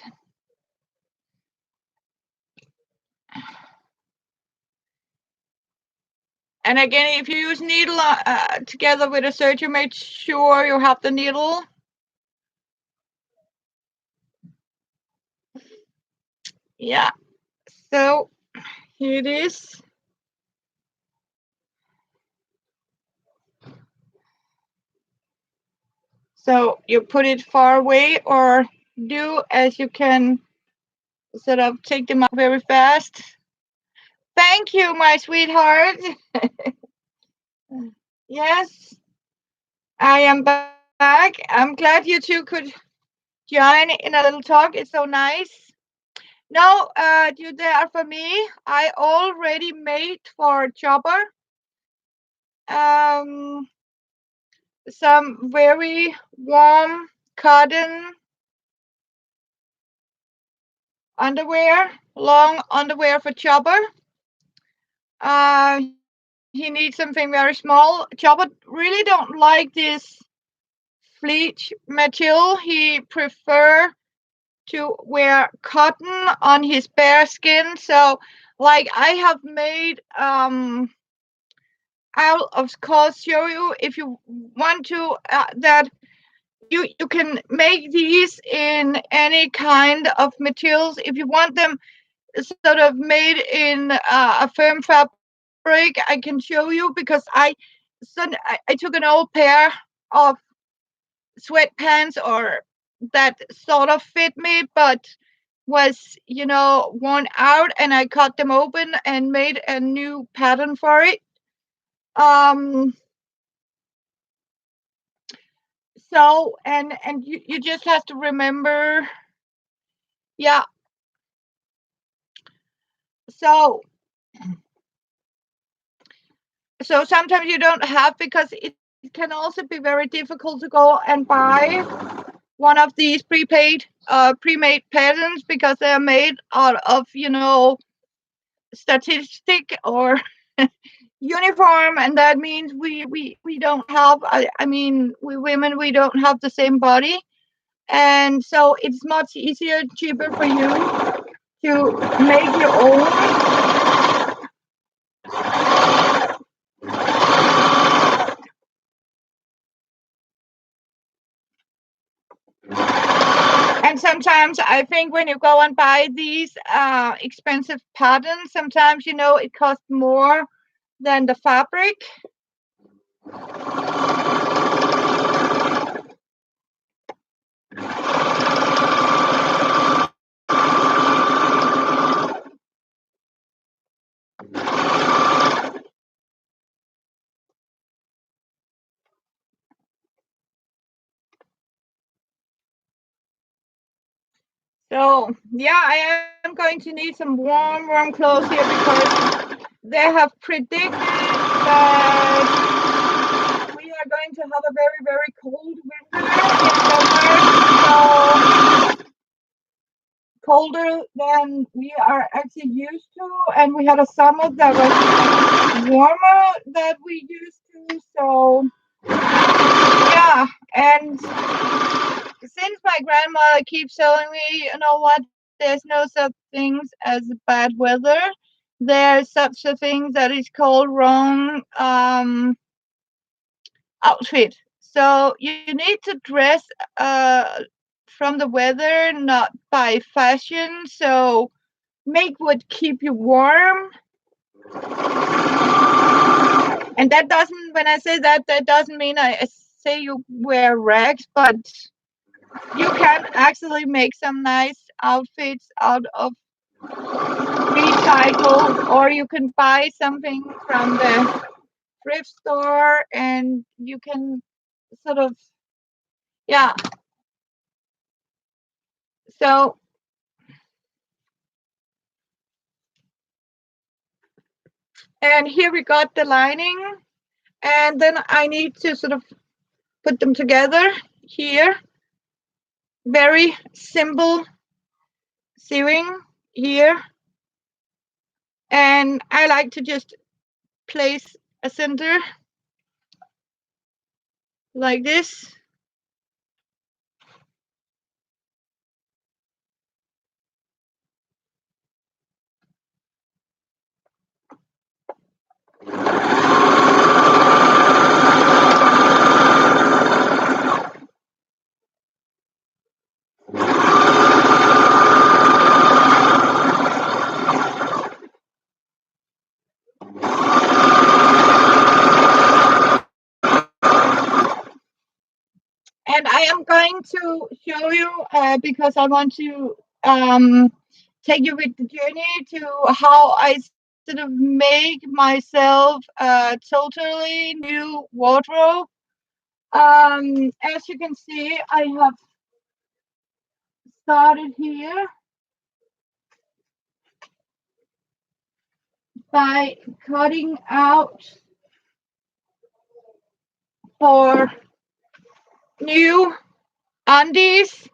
And again, if you use needle together with a surgeon, make sure you have the needle. Yeah, so here it is. So you put it far away or do as you can sort of take them out very fast. Thank you, my sweetheart. Yes, I am back. I'm glad you two could join in a little talk. It's so nice. No, you there for me. I already made for Chopper some very warm cotton underwear, long underwear for Chopper. He needs something very small. Chopper really don't like this fleece material. He prefer to wear cotton on his bare skin. So like I have made I'll of course show you if you want to that you can make these in any kind of materials. If you want them sort of made in a firm fabric, I can show you because I took an old pair of sweatpants or that sort of fit me but was worn out, and I cut them open and made a new pattern for it. So and you just have to remember, yeah. So sometimes you don't have, because it can also be very difficult to go and buy one of these pre-made patterns because they're made out of statistic or uniform, and that means we don't have I mean we women, we don't have the same body, and so it's much easier, cheaper for you to make your own. And sometimes I think when you go and buy these expensive patterns, sometimes it costs more than the fabric. So yeah, I am going to need some warm clothes here because they have predicted that we are going to have a very cold winter in summer. So colder than we are actually used to, and we had a summer that was warmer than we used to. So Yeah, and since my grandmother keeps telling me, you know what, there's no such things as bad weather. There's such a thing that is called wrong outfit. So you need to dress uh, from the weather, not by fashion. So make what keep you warm. And that doesn't, when I say that, that doesn't mean I say you wear rags, but you can actually make some nice outfits out of recycled, or you can buy something from the thrift store and you can sort of, yeah. So, and here we got the lining, and then I need to sort of put them together here. Very simple sewing here. And I like to just place a center like this. And I am going to show you because I want to take you with the journey to how I sort of make myself a totally new wardrobe. As you can see, I have started here by cutting out for new undies,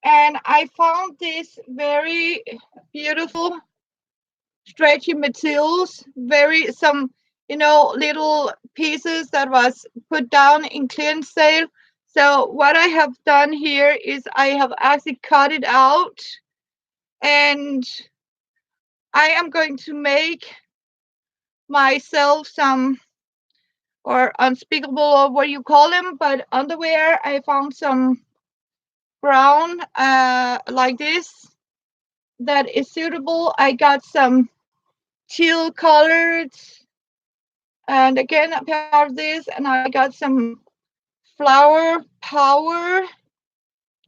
and I found this very beautiful stretchy materials, very some little pieces that was put down in clearance sale. So what I have done here is I have actually cut it out, and I am going to make myself some, or unspeakable, or what you call them, but underwear. I found some brown like this that is suitable. I got some teal colored, and again a pair of this, and I got some flower power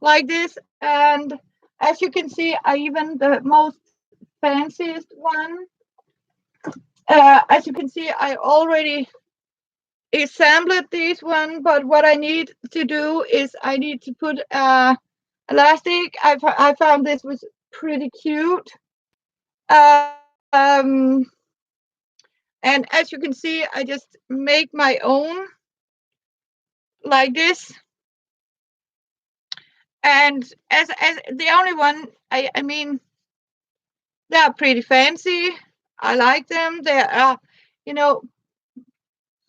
like this. And as you can see, I even the most fanciest one, as you can see, I already assembled this one, but what I need to do is I need to put elastic. I found this was pretty cute. Um, and as you can see, I just make my own like this. And as the only one, I mean, they are pretty fancy. I like them. They are, you know,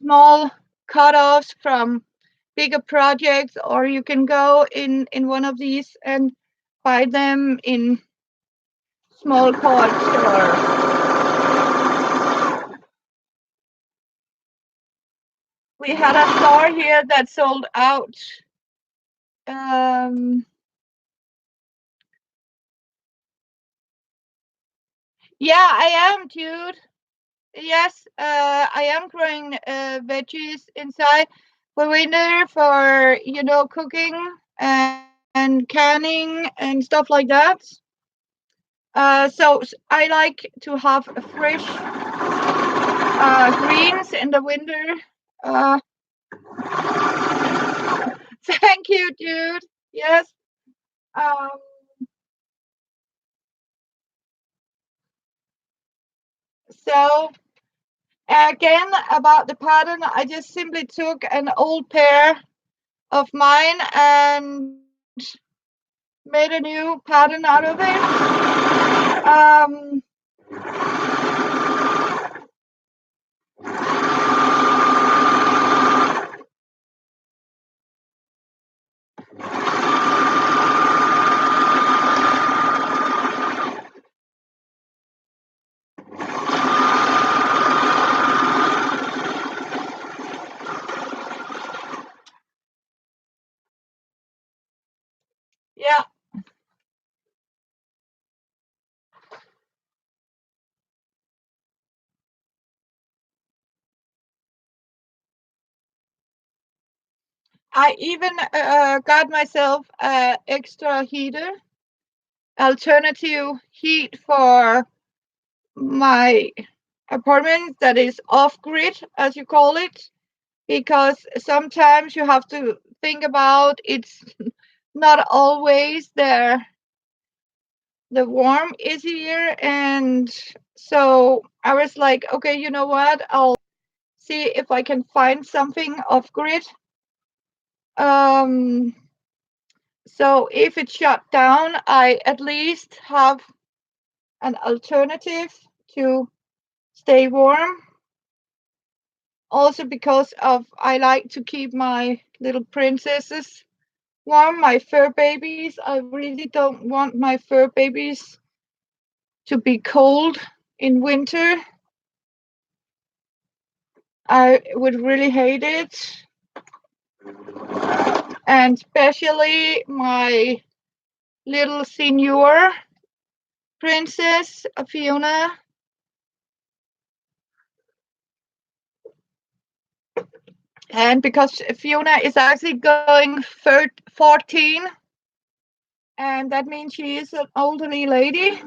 small cut-offs from bigger projects, or you can go in one of these and buy them in small cord store. We had a store here that sold out. Um, yeah, I am, dude. Yes, I am growing veggies inside for winter, for cooking and canning and stuff like that. So I like to have a fresh greens in the winter. Uh, thank you, dude. Yes. Um, so again, about the pattern, I just simply took an old pair of mine and made a new pattern out of it. I even got myself a extra heater, alternative heat for my apartment that is off grid, as you call it, because sometimes you have to think about it's not always there. The warm is here, and so I was like, okay, you know what? I'll see if I can find something off grid. Um, so if it's shut down, I at least have an alternative to stay warm. Also because of I like to keep my little princesses warm, my fur babies. I really don't want my fur babies to be cold in winter. I would really hate it. And especially my little senior princess, Fiona. And because Fiona is actually going 14, and that means she is an elderly lady.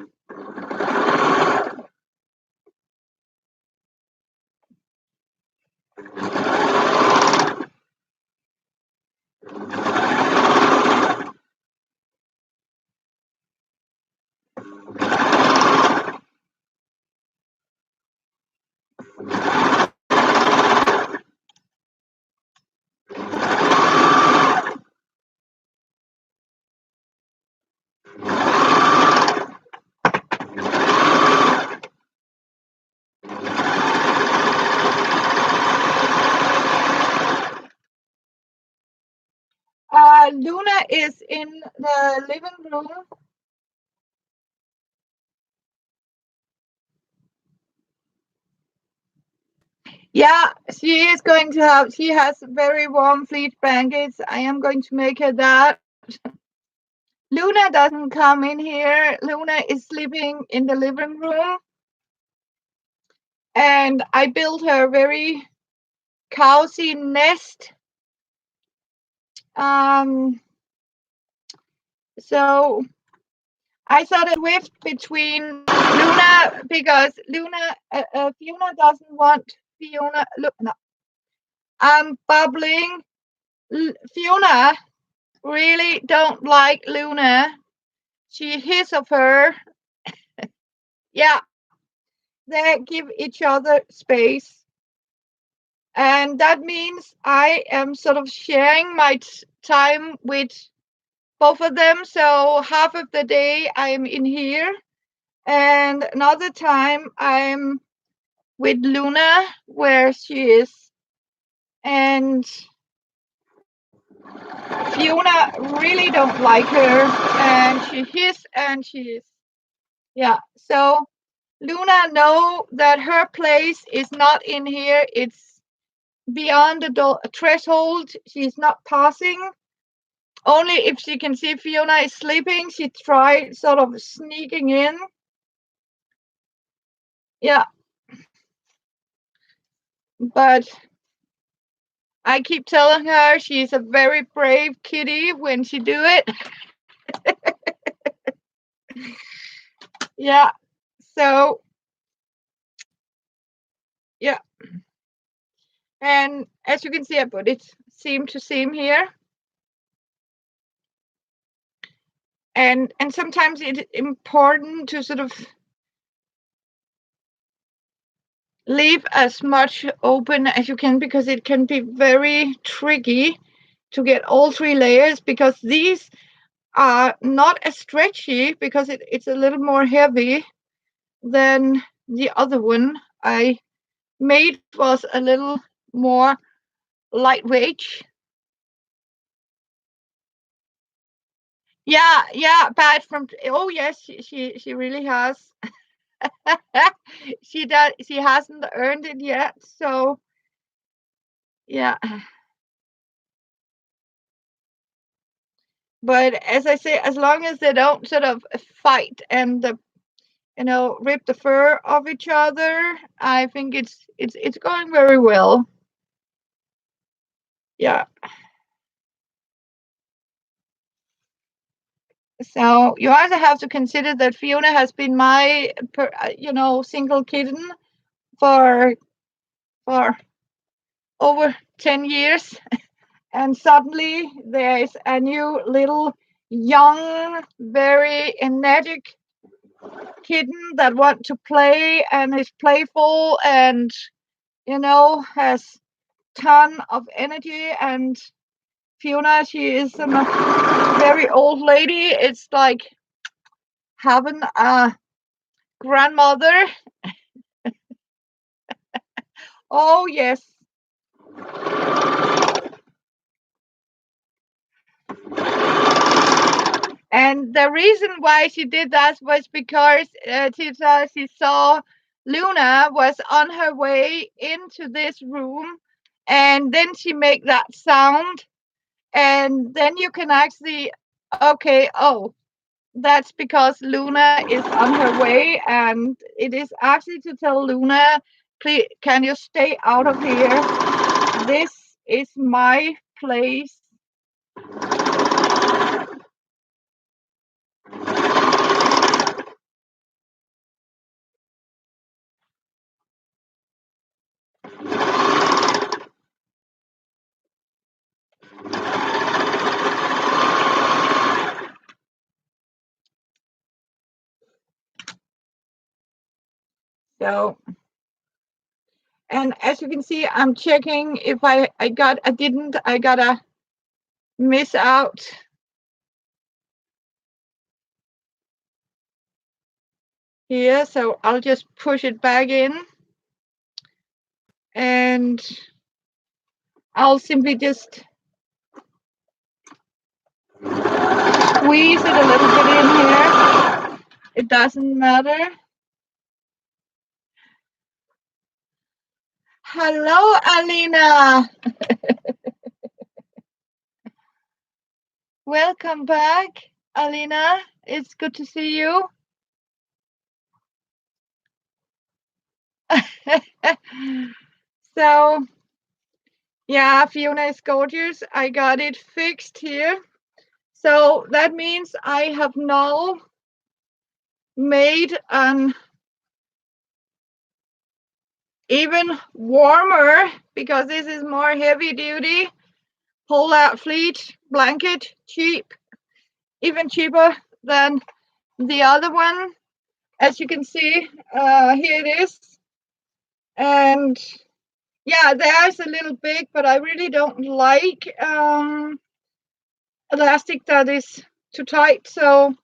Luna is in the living room. Yeah, she has very warm fleece blankets. I am going to make her that. Luna doesn't come in here. Luna is sleeping in the living room. And I built her a very cozy nest. Um, so I sort of whiffed between Luna because Fiona doesn't want Fiona. Look, no, I'm bubbling. Fiona really don't like Luna. She hiss of her. Yeah, they give each other space. And that means I am sort of sharing my time with both of them. So half of the day I'm in here, and another time I'm with Luna where she is. And Fiona really don't like her, and she hiss and she's yeah. So Luna know that her place is not in here. It's beyond the threshold. She's not passing. Only if she can see Fiona is sleeping, she tries sort of sneaking in. Yeah, but I keep telling her she's a very brave kitty when she do it. Yeah. So yeah, and as you can see, I put it seam to seam here. And sometimes it's important to sort of leave as much open as you can because it can be very tricky to get all 3 layers because these are not as stretchy because it's a little more heavy than the other one I made was a little more lightweight. Yeah, bad from oh yes, she really has. She hasn't earned it yet, so yeah. But as I say, as long as they don't sort of fight and rip the fur of each other, I think it's going very well. Yeah. So you also have to consider that Fiona has been my, single kitten for for over 10 years, and suddenly there is a new little young, very energetic kitten that want to play and is playful and has ton of energy. And Fiona, she is a very old lady. It's like having a grandmother. Oh yes. And the reason why she did that was because she saw Luna was on her way into this room, and then she made that sound, and then you can actually, okay, oh, that's because Luna is on her way, and it is actually to tell Luna, please, can you stay out of here? This is my place. So, and as you can see, I'm checking if I gotta miss out here. So I'll just push it back in, and I'll simply just squeeze it a little bit in here. It doesn't matter. Hello, Alina. Welcome back, Alina. It's good to see you. So, yeah, Fiona is gorgeous. I got it fixed here. So that means I have now made an even warmer, because this is more heavy duty pull-out fleece blanket, cheap, even cheaper than the other one. As you can see, here it is. And yeah, there's a little big, but I really don't like elastic that is too tight. So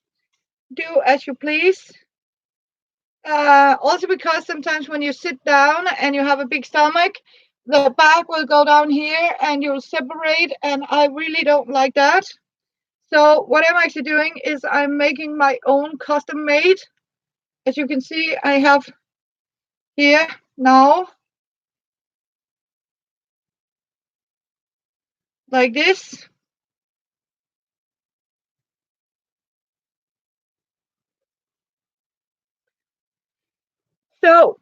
do as you please. Also because sometimes when you sit down and you have a big stomach, the back will go down here and you'll separate, and I really don't like that. So what I'm actually doing is I'm making my own custom made. As you can see, I have here now like this. So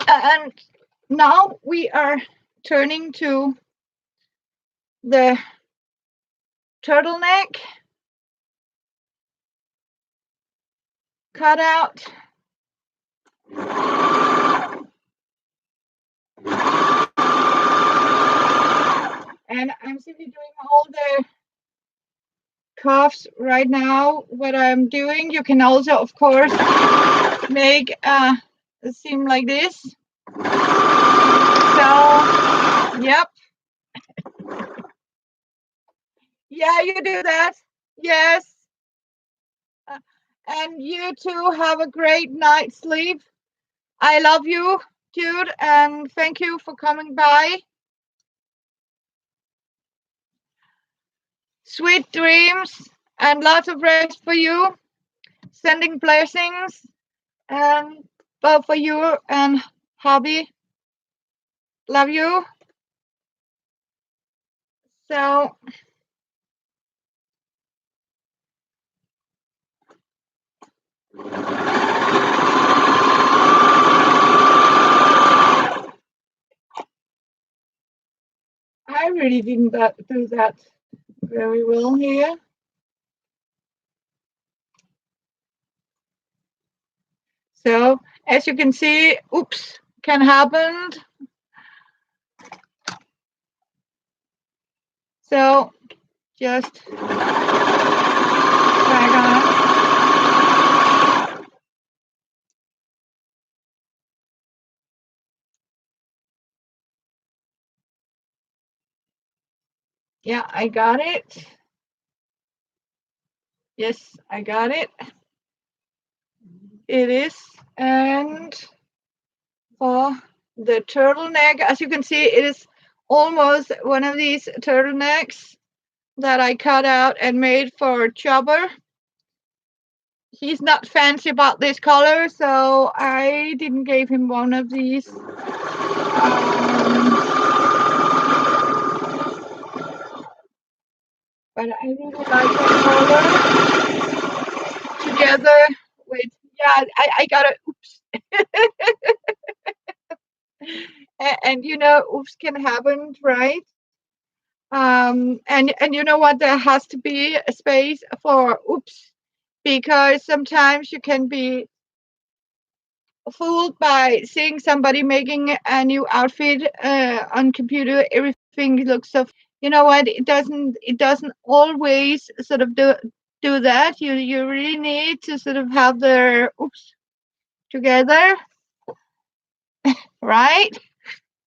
and now we are turning to the turtleneck cutout. And I'm simply doing all the cuffs right now. What I'm doing, you can also, of course, make a seam like this. So, yep. Yeah, you do that. Yes. Uh, And you too have a great night's sleep. I love you, dude, and thank you for coming by. Sweet dreams and lots of rest for you. Sending blessings and both for you and hubby. Love you. So I really didn't do that very well here. So as you can see, oops, can happen. So just drag on. Yeah, I got it. Yes, I got it. It is. And for the turtleneck, as you can see, it is almost one of these turtlenecks that I cut out and made for Chopper. He's not fancy about this color, so I didn't give him one of these. But I really like that color together with, yeah, I got it. Oops. And you know, oops can happen, right? And you know what? There has to be a space for oops, because sometimes you can be fooled by seeing somebody making a new outfit on computer. Everything looks so. You know what? It doesn't always sort of do that. You really need to sort of have the oops together, right?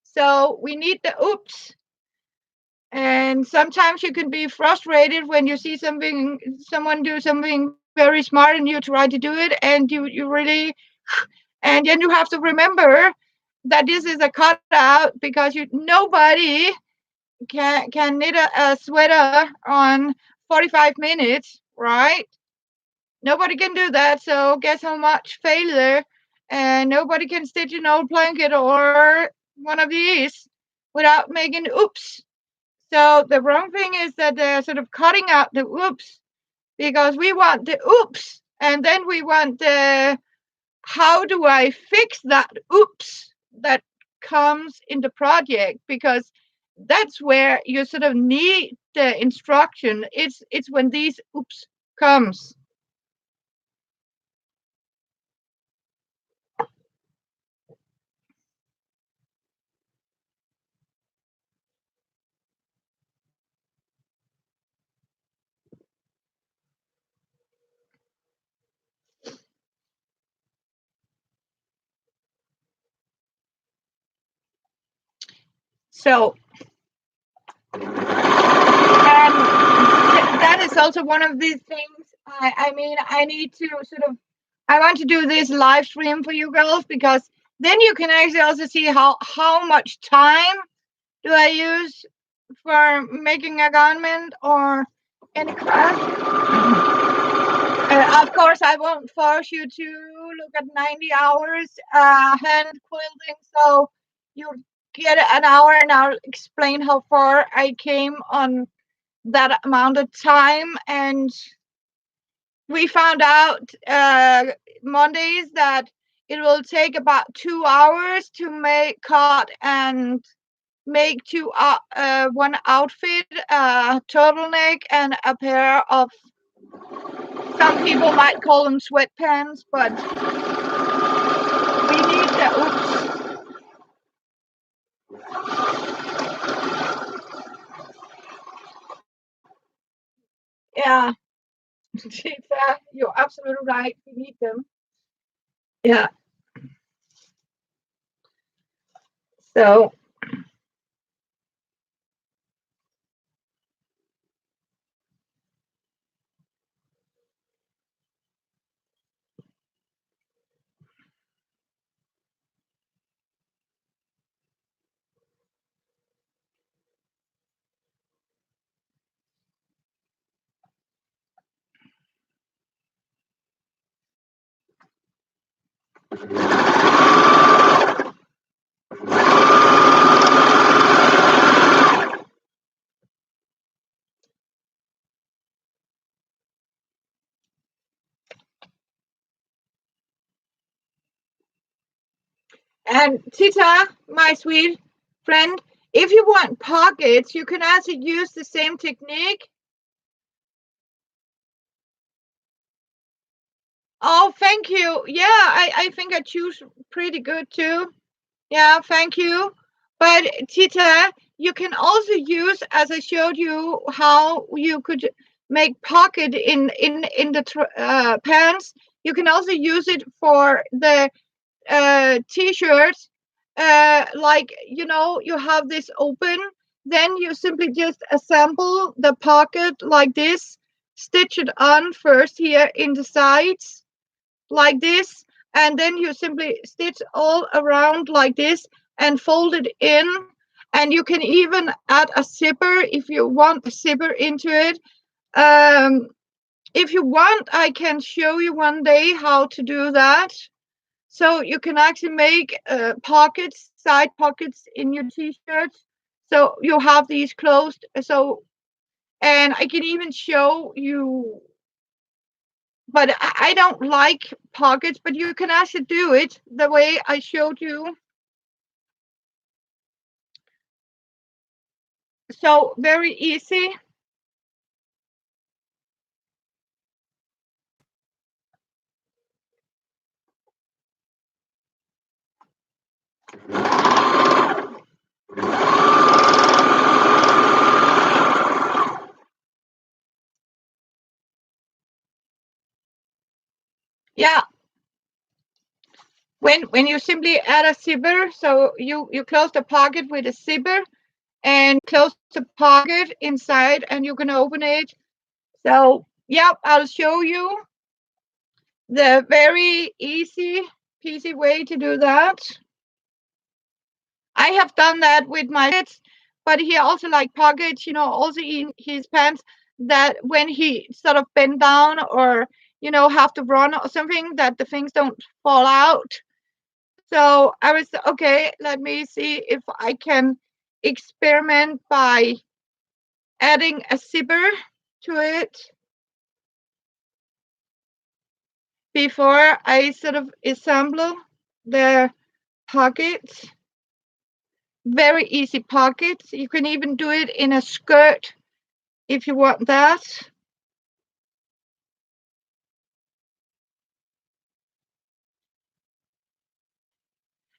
So we need the oops. And sometimes you can be frustrated when you see someone do something very smart and you try to do it and you really, and then you have to remember that this is a cutout because nobody can knit a sweater on 45 minutes, right? Nobody can do that. So guess how much failure, and nobody can stitch an old blanket or one of these without making oops. So the wrong thing is that they're sort of cutting out the oops because we want the oops, and then we want the how do I fix that oops that comes in the project, because that's where you sort of need the instruction. It's when these oops comes. So and that is also one of these things. I mean, I need to sort of, I want to do this live stream for you girls, because then you can actually also see how much time do I use for making a garment or any craft. Of course, I won't force you to look at 90 hours hand quilting, so you get an hour and I'll explain how far I came on that amount of time. And we found out Mondays that it will take about 2 hours to make, cut, and make one outfit, a turtleneck and a pair of, some people might call them sweatpants, but we need the oops. Yeah, you're absolutely right. We need them. Yeah. So and Tita, my sweet friend, If you want pockets, you can also use the same technique. Oh, thank you. Yeah, I think I choose pretty good too. Yeah, thank you. But Tita, you can also use, as I showed you, how you could make pocket in the pants. You can also use it for the t-shirts. Like, you have this open, then you simply just assemble the pocket like this, stitch it on first here in the sides like this, and then you simply stitch all around like this and fold it in. And you can even add a zipper if you want a zipper into it. If you want, I can show you one day how to do that. So you can actually make pockets, side pockets in your t-shirts. So you have these closed. So, and I can even show you, but I don't like pockets, but you can actually do it the way I showed you. So very easy. Yeah. When you simply add a zipper, so you close the pocket with a zipper and close the pocket inside, and you can open it. So yeah, I'll show you the very easy peasy way to do that. I have done that with my kids, but he also like pockets, also in his pants, that when he sort of bend down or have to run or something, that the things don't fall out. So I was okay, let me see if I can experiment by adding a zipper to it before I sort of assemble the pockets. Very easy pockets. You can even do it in a skirt if you want that.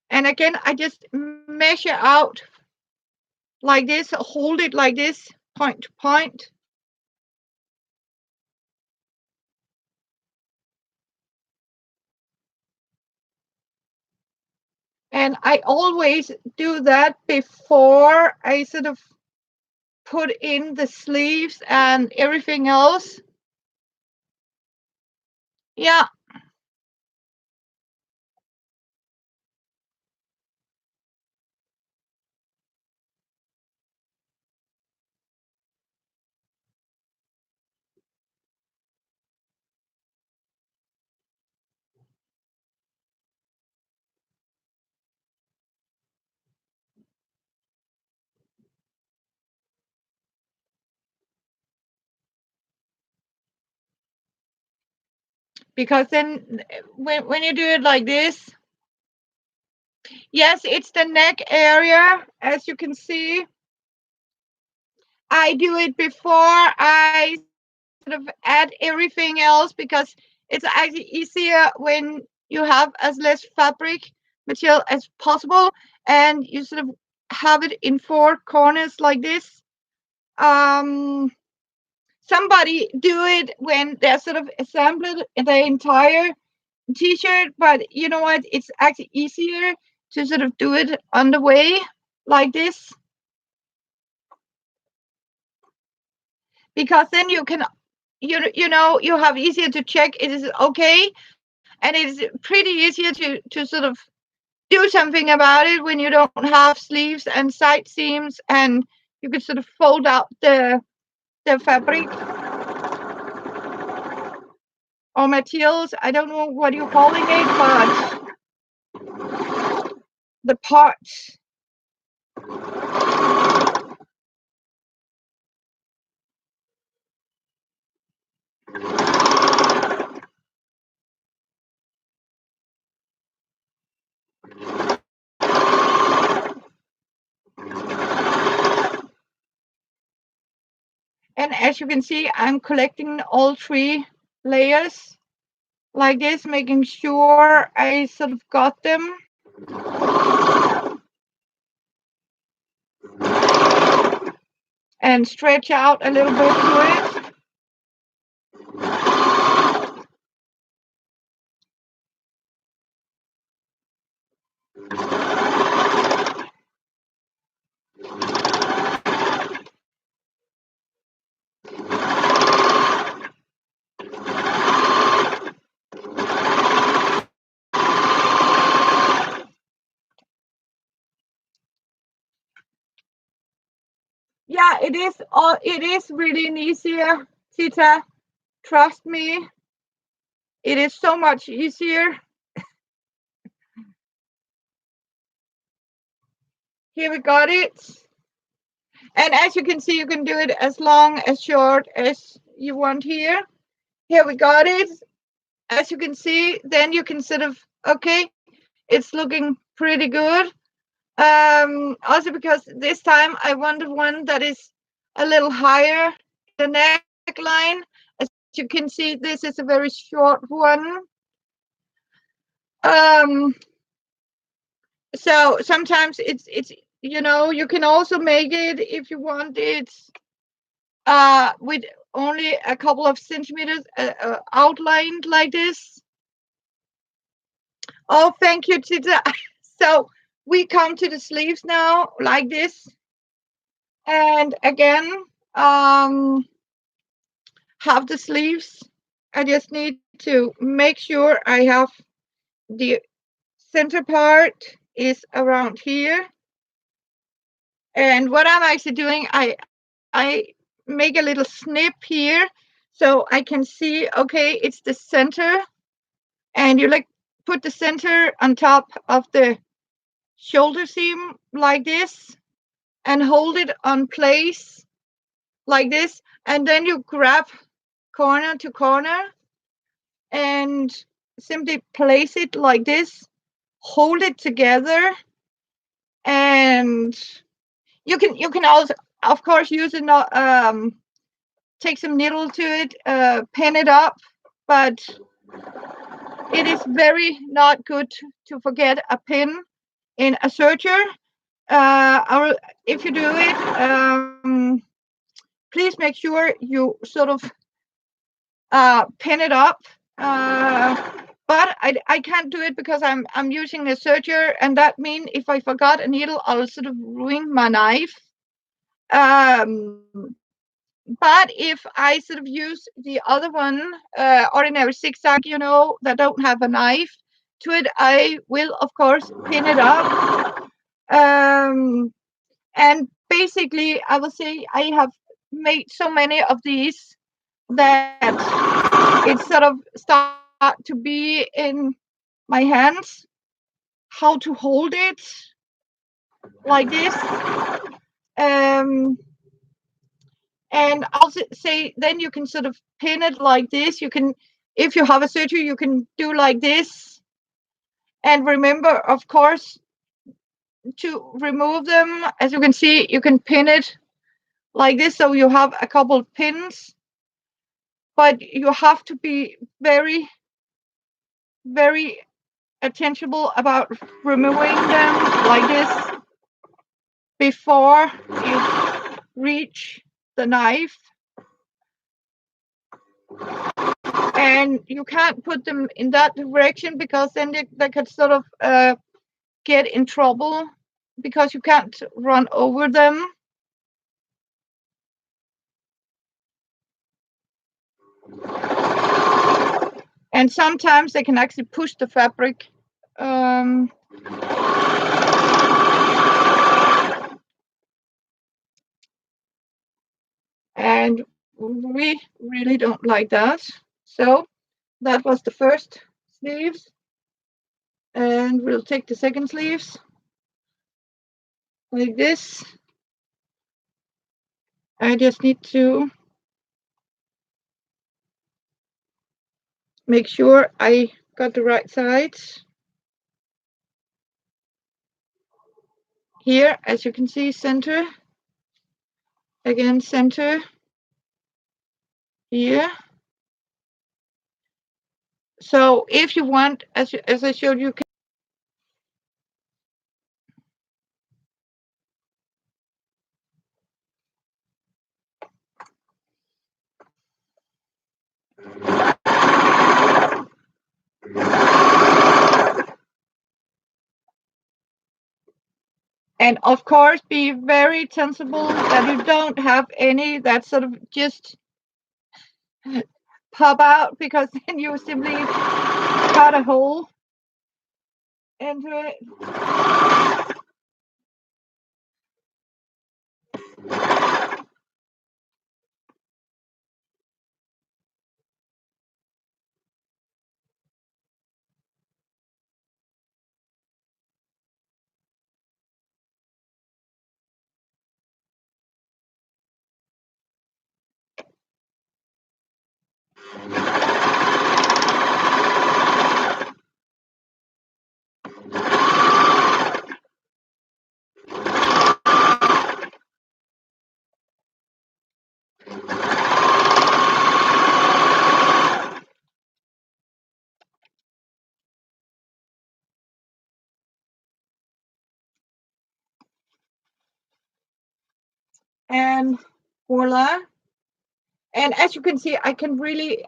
And again, I just measure out like this, hold it like this, point to point. And I always do that before I sort of put in the sleeves and everything else. Yeah, because then when you do it like this, yes, it's the neck area, as you can see. I do it before I sort of add everything else because it's actually easier when you have as less fabric material as possible and you sort of have it in four corners like this. Um, Somebody do it when they're sort of assembled the entire t-shirt, but you know what? It's actually easier to sort of do it on the way like this because then you can you have easier to check it is okay, and it's pretty easier to sort of do something about it when you don't have sleeves and side seams, and you can sort of fold out the fabric or materials. I don't know what you're calling it, but the parts. And as you can see, I'm collecting all 3 layers like this, making sure I sort of got them. And stretch out a little bit to it. Yeah, it is. It is really easier, Tita. Trust me, it is so much easier. Here we got it. And as you can see, you can do it as long, as short as you want here. Here we got it. As you can see, then you can sort of, okay, it's looking pretty good. Also because this time I wanted one that is a little higher in the neckline. As you can see, this is a very short one. Um, so sometimes it's you can also make it if you want it with only a couple of centimeters outlined like this. Oh, thank you, Tita. So we come to the sleeves now like this. And again, have the sleeves. I just need to make sure I have the center part is around here. And what I'm actually doing, I make a little snip here so I can see, okay, it's the center. And you like put the center on top of the shoulder seam like this and hold it on place like this. And then you grab corner to corner and simply place it like this, hold it together, and you can also, of course, use it, take some needle to it, pin it up, but it is very not good to forget a pin in a serger. If you do it, please make sure you sort of pin it up. But I can't do it because I'm using a serger, and that means if I forgot a needle, I'll sort of ruin my knife. Um, but if I sort of use the other one, ordinary zigzag, that don't have a knife to it, I will of course pin it up. And basically, I will say I have made so many of these that it sort of start to be in my hands how to hold it like this. And I'll say then you can sort of pin it like this. You can, if you have a serger, you can do like this. And remember, of course, to remove them. As you can see, you can pin it like this, so you have a couple pins. But you have to be very, very attentive about removing them like this before you reach the knife. And you can't put them in that direction because then they could sort of get in trouble because you can't run over them. And sometimes they can actually push the fabric. And we really don't like that. So that was the first sleeves. And we'll take the second sleeves like this. I just need to make sure I got the right sides. Here, as you can see, center. Again, center. here. So if you want, as I showed you, and of course be very sensible that you don't have any that sort of just pop out, because then you simply cut a hole into it. And voila. And as you can see, I really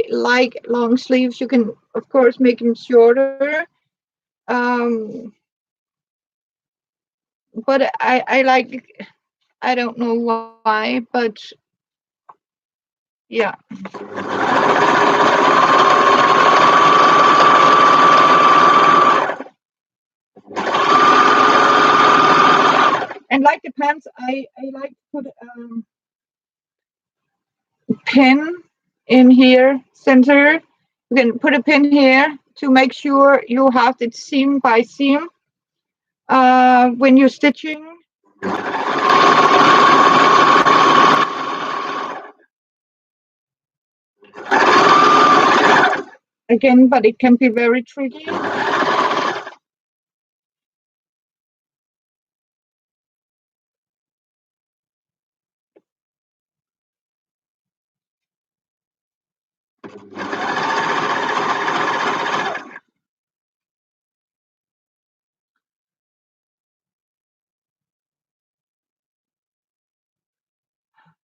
like long sleeves. You can of course make them shorter. Um, but I like, I don't know why, but yeah. And like the pants, I like to put pin in here center. You can put a pin here to make sure you have it seam by seam when you're stitching. Again, but it can be very tricky.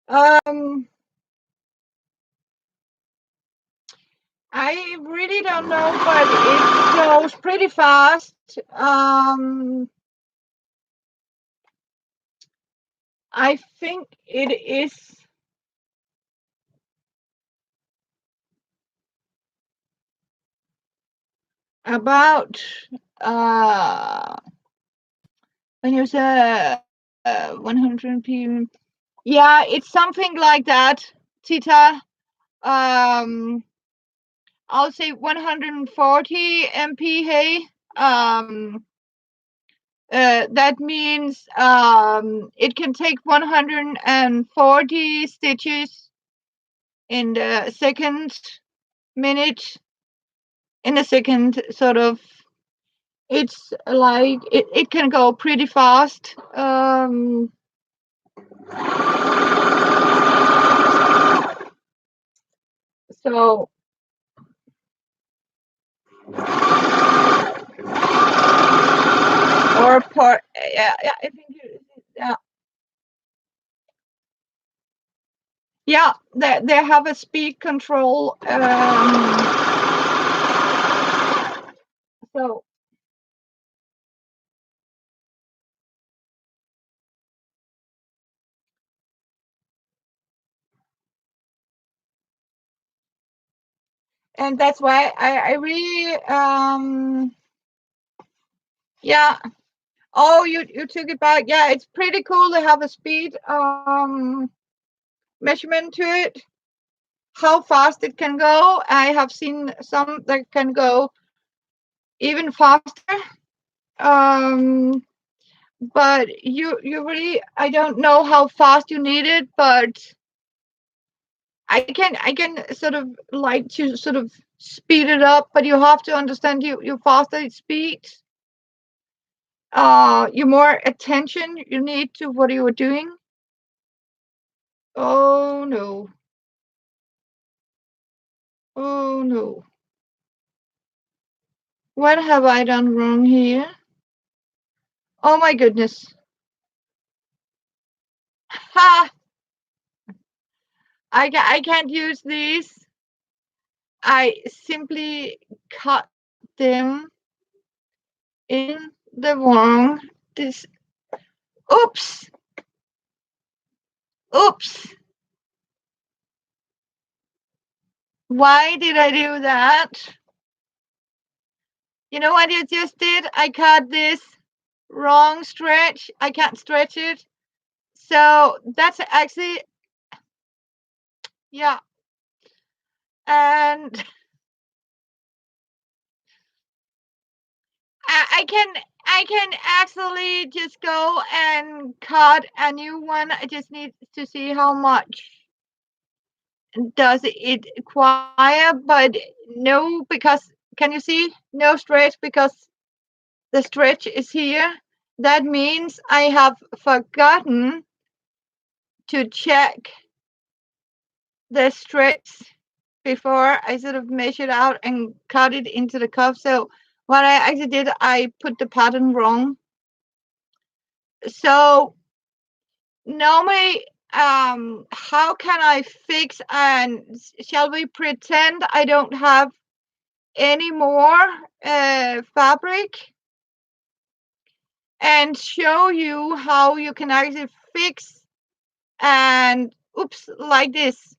Um, I really don't know, but it goes pretty fast. I think it is about when you say 100 p. Yeah, it's something like that, Tita. Um, I'll say 140 MP. Hey, that means it can take 140 stitches in the second minute. In a second, sort of. It's like it can go pretty fast. So or part, yeah, yeah, I think yeah, yeah, they have a speed control. So and that's why I really yeah. Oh, you took it back. Yeah, it's pretty cool to have a speed measurement to it. How fast it can go. I have seen some that can go even faster. Um, but you really, I don't know how fast you need it, but I can sort of like to sort of speed it up, but you have to understand you faster it speeds, you more attention you need to what you are doing. Oh no. Oh no. What have I done wrong here? Oh my goodness. Ha! I can't use these. I simply cut them in the wrong. This. Oops. Oops. Why did I do that? You know what I just did? I cut this wrong stretch. I can't stretch it. So that's actually, yeah. And I can actually just go and cut a new one. I just need to see how much does it require, but no, because can you see? No stretch because the stretch is here. That means I have forgotten to check the stretch before I sort of measured out and cut it into the cuff. So what I actually did, I put the pattern wrong. So normally, how can I fix, and shall we pretend I don't have any more fabric and show you how you can actually fix, and oops, like this.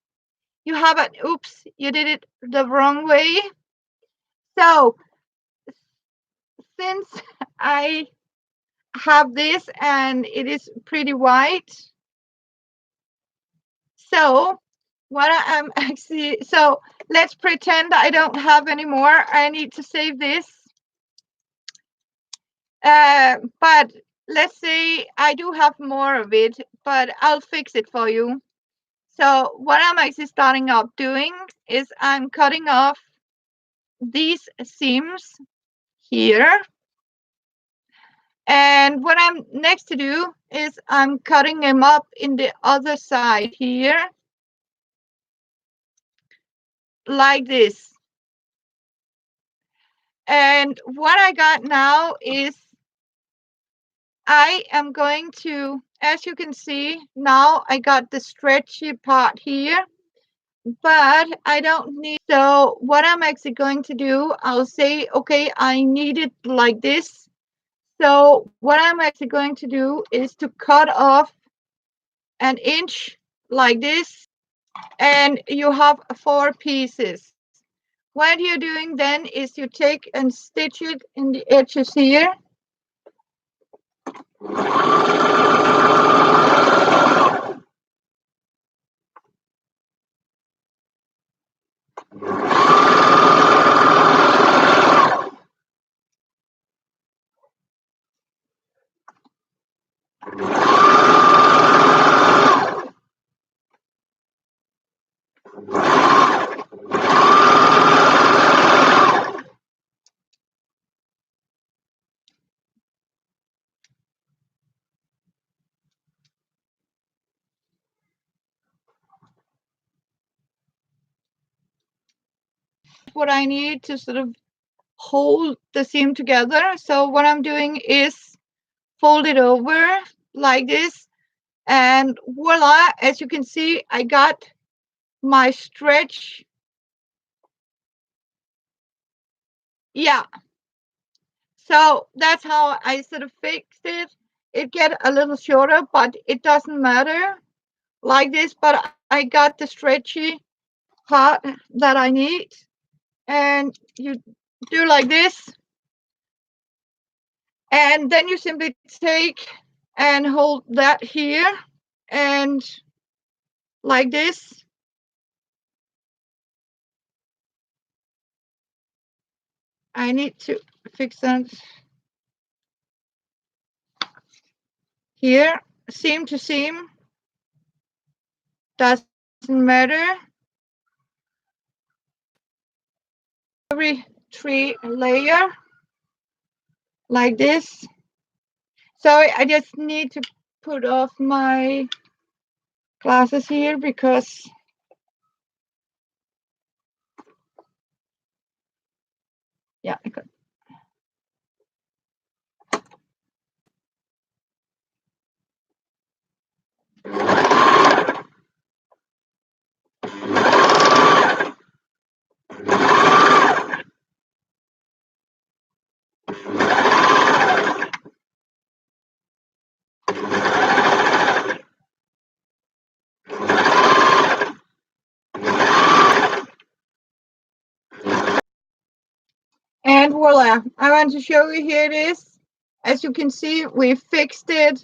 You have an oops, you did it the wrong way. So since I have this and it is pretty white, so what I am actually, so let's pretend I don't have any more. I need to save this. But let's say I do have more of it, but I'll fix it for you. So what I'm actually starting up doing is I'm cutting off these seams here. And what I'm next to do is I'm cutting them up in the other side here, like this. And what I got now is I am going to, as you can see, now I got the stretchy part here, but I don't need, so what I'm actually going to do, I'll say, okay, I need it like this. So what I'm actually going to do is to cut off an inch like this, and you have 4 pieces. What you're doing then is you take and stitch it in the edges here. What I need to sort of hold the seam together. So what I'm doing is fold it over like this, and voila, as you can see, I got my stretch. Yeah, so that's how I sort of fixed it. It get a little shorter, but it doesn't matter, like this. But I got the stretchy part that I need, and you do like this, and then you simply take and hold that here, and like this. I need to fix that here, seam to seam, doesn't matter. Every 3 layer, like this. So I just need to put off my glasses here because Yeah, I got. And voila, I want to show you, here it is. As you can see, we fixed it.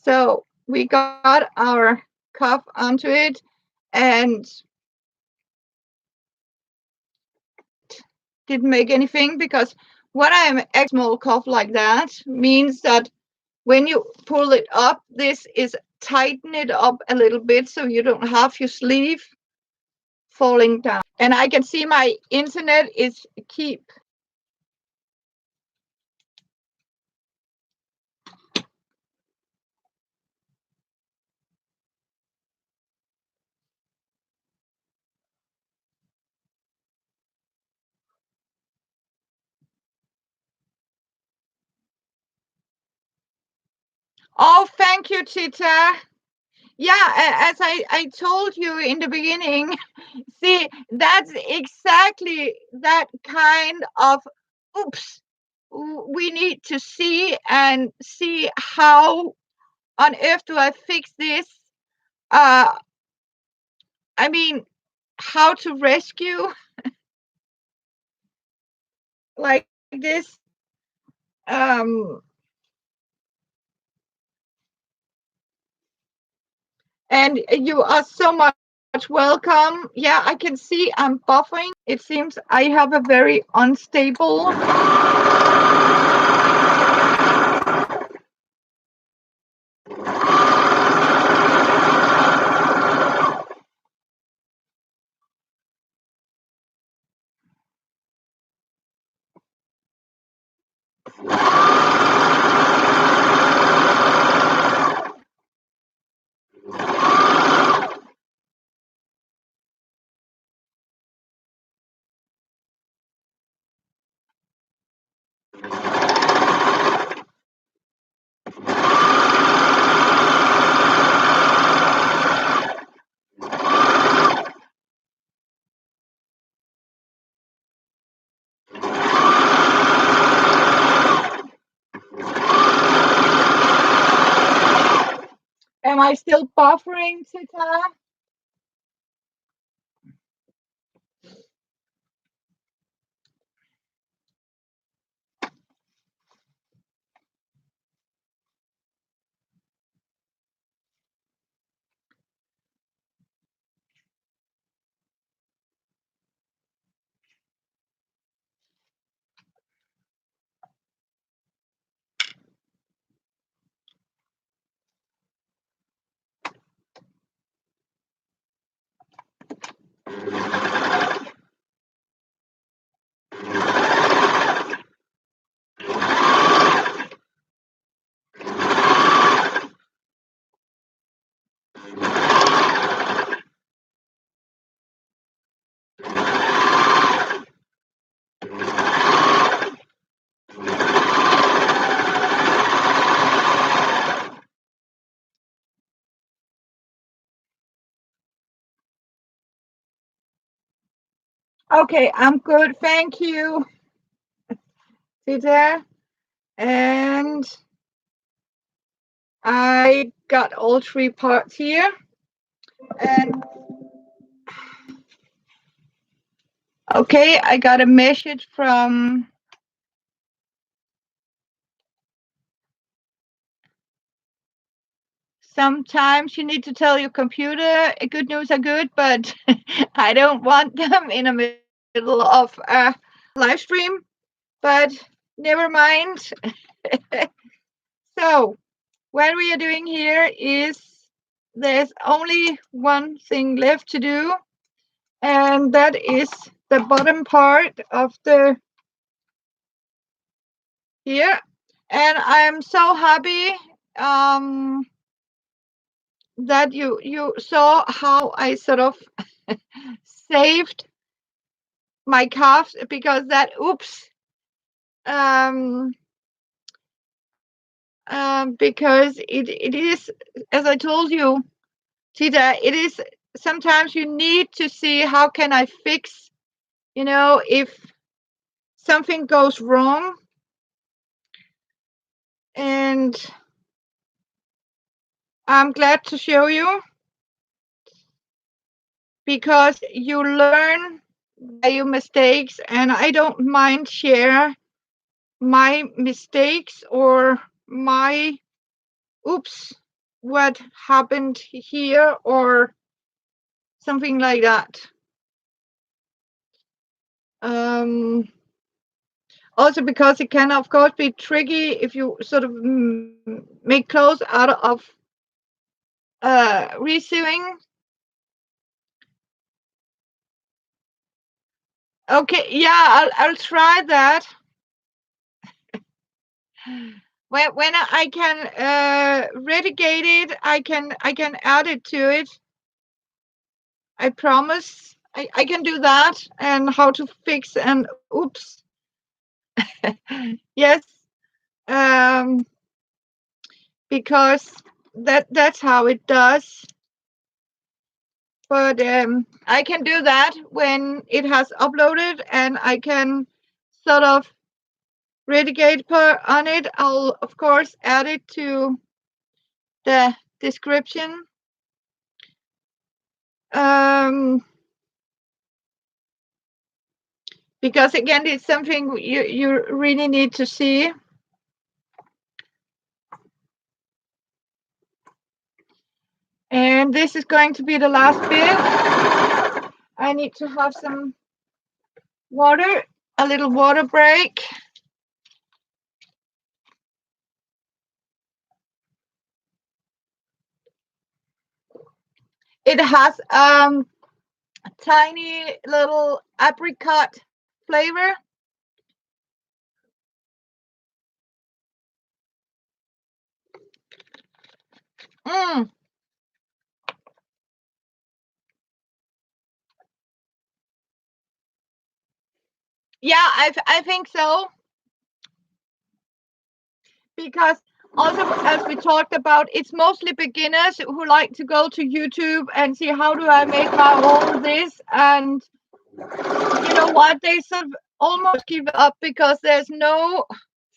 So we got our cuff onto it, and didn't make anything, because when I'm a small cuff like that means that when you pull it up, this is tighten it up a little bit so you don't have your sleeve falling down. And I can see my internet is keep. Oh, thank you, Tita. Yeah, as I told you in the beginning, see, that's exactly that kind of oops we need to see, and see how on earth do I fix this. Uh, I mean, how to rescue like this. Um, and you are so much welcome. Yeah, I can see I'm buffering. It seems I have a very unstable. Am I still buffering, Tita? Okay, I'm good. Thank you, Tita. And I got all three parts here. And okay, I got a message from. Sometimes you need to tell your computer good news are good, but I don't want them in the middle of a live stream. But never mind. So, what we are doing here is there's only one thing left to do, and that is the bottom part of the here. And I'm so happy that you saw how I sort of saved my calves, because that oops um, because it is, as I told you, Tita, it is sometimes you need to see how can I fix, if something goes wrong. And I'm glad to show you, because you learn by your mistakes, and I don't mind share my mistakes or my oops, what happened here or something like that. Um, Also because it can of course be tricky if you sort of make clothes out of resewing. Okay, yeah, I'll try that. When I can redigate it, I can add it to it. I promise I can do that. And how to fix an oops. Yes, um, because that's how it does. But I can do that when it has uploaded, and I can sort of redigate on it. I'll of course add it to the description. Um, because again, it's something you really need to see. And this is going to be the last bit. I need to have some water, a little water break. It has a tiny little apricot flavor. Mm. Yeah, I think so. Because also, as we talked about, it's mostly beginners who like to go to YouTube and see how do I make my own this. And you know what? They sort of almost give up because there's no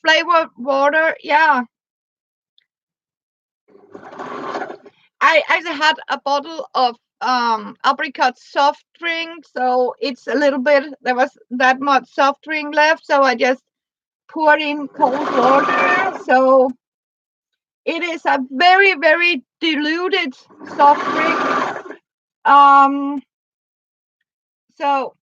flavored water. Yeah. I actually had a bottle of apricot soft drink, so it's a little bit, there was that much soft drink left, so I just poured in cold water. So it is a very, very diluted soft drink. Um, so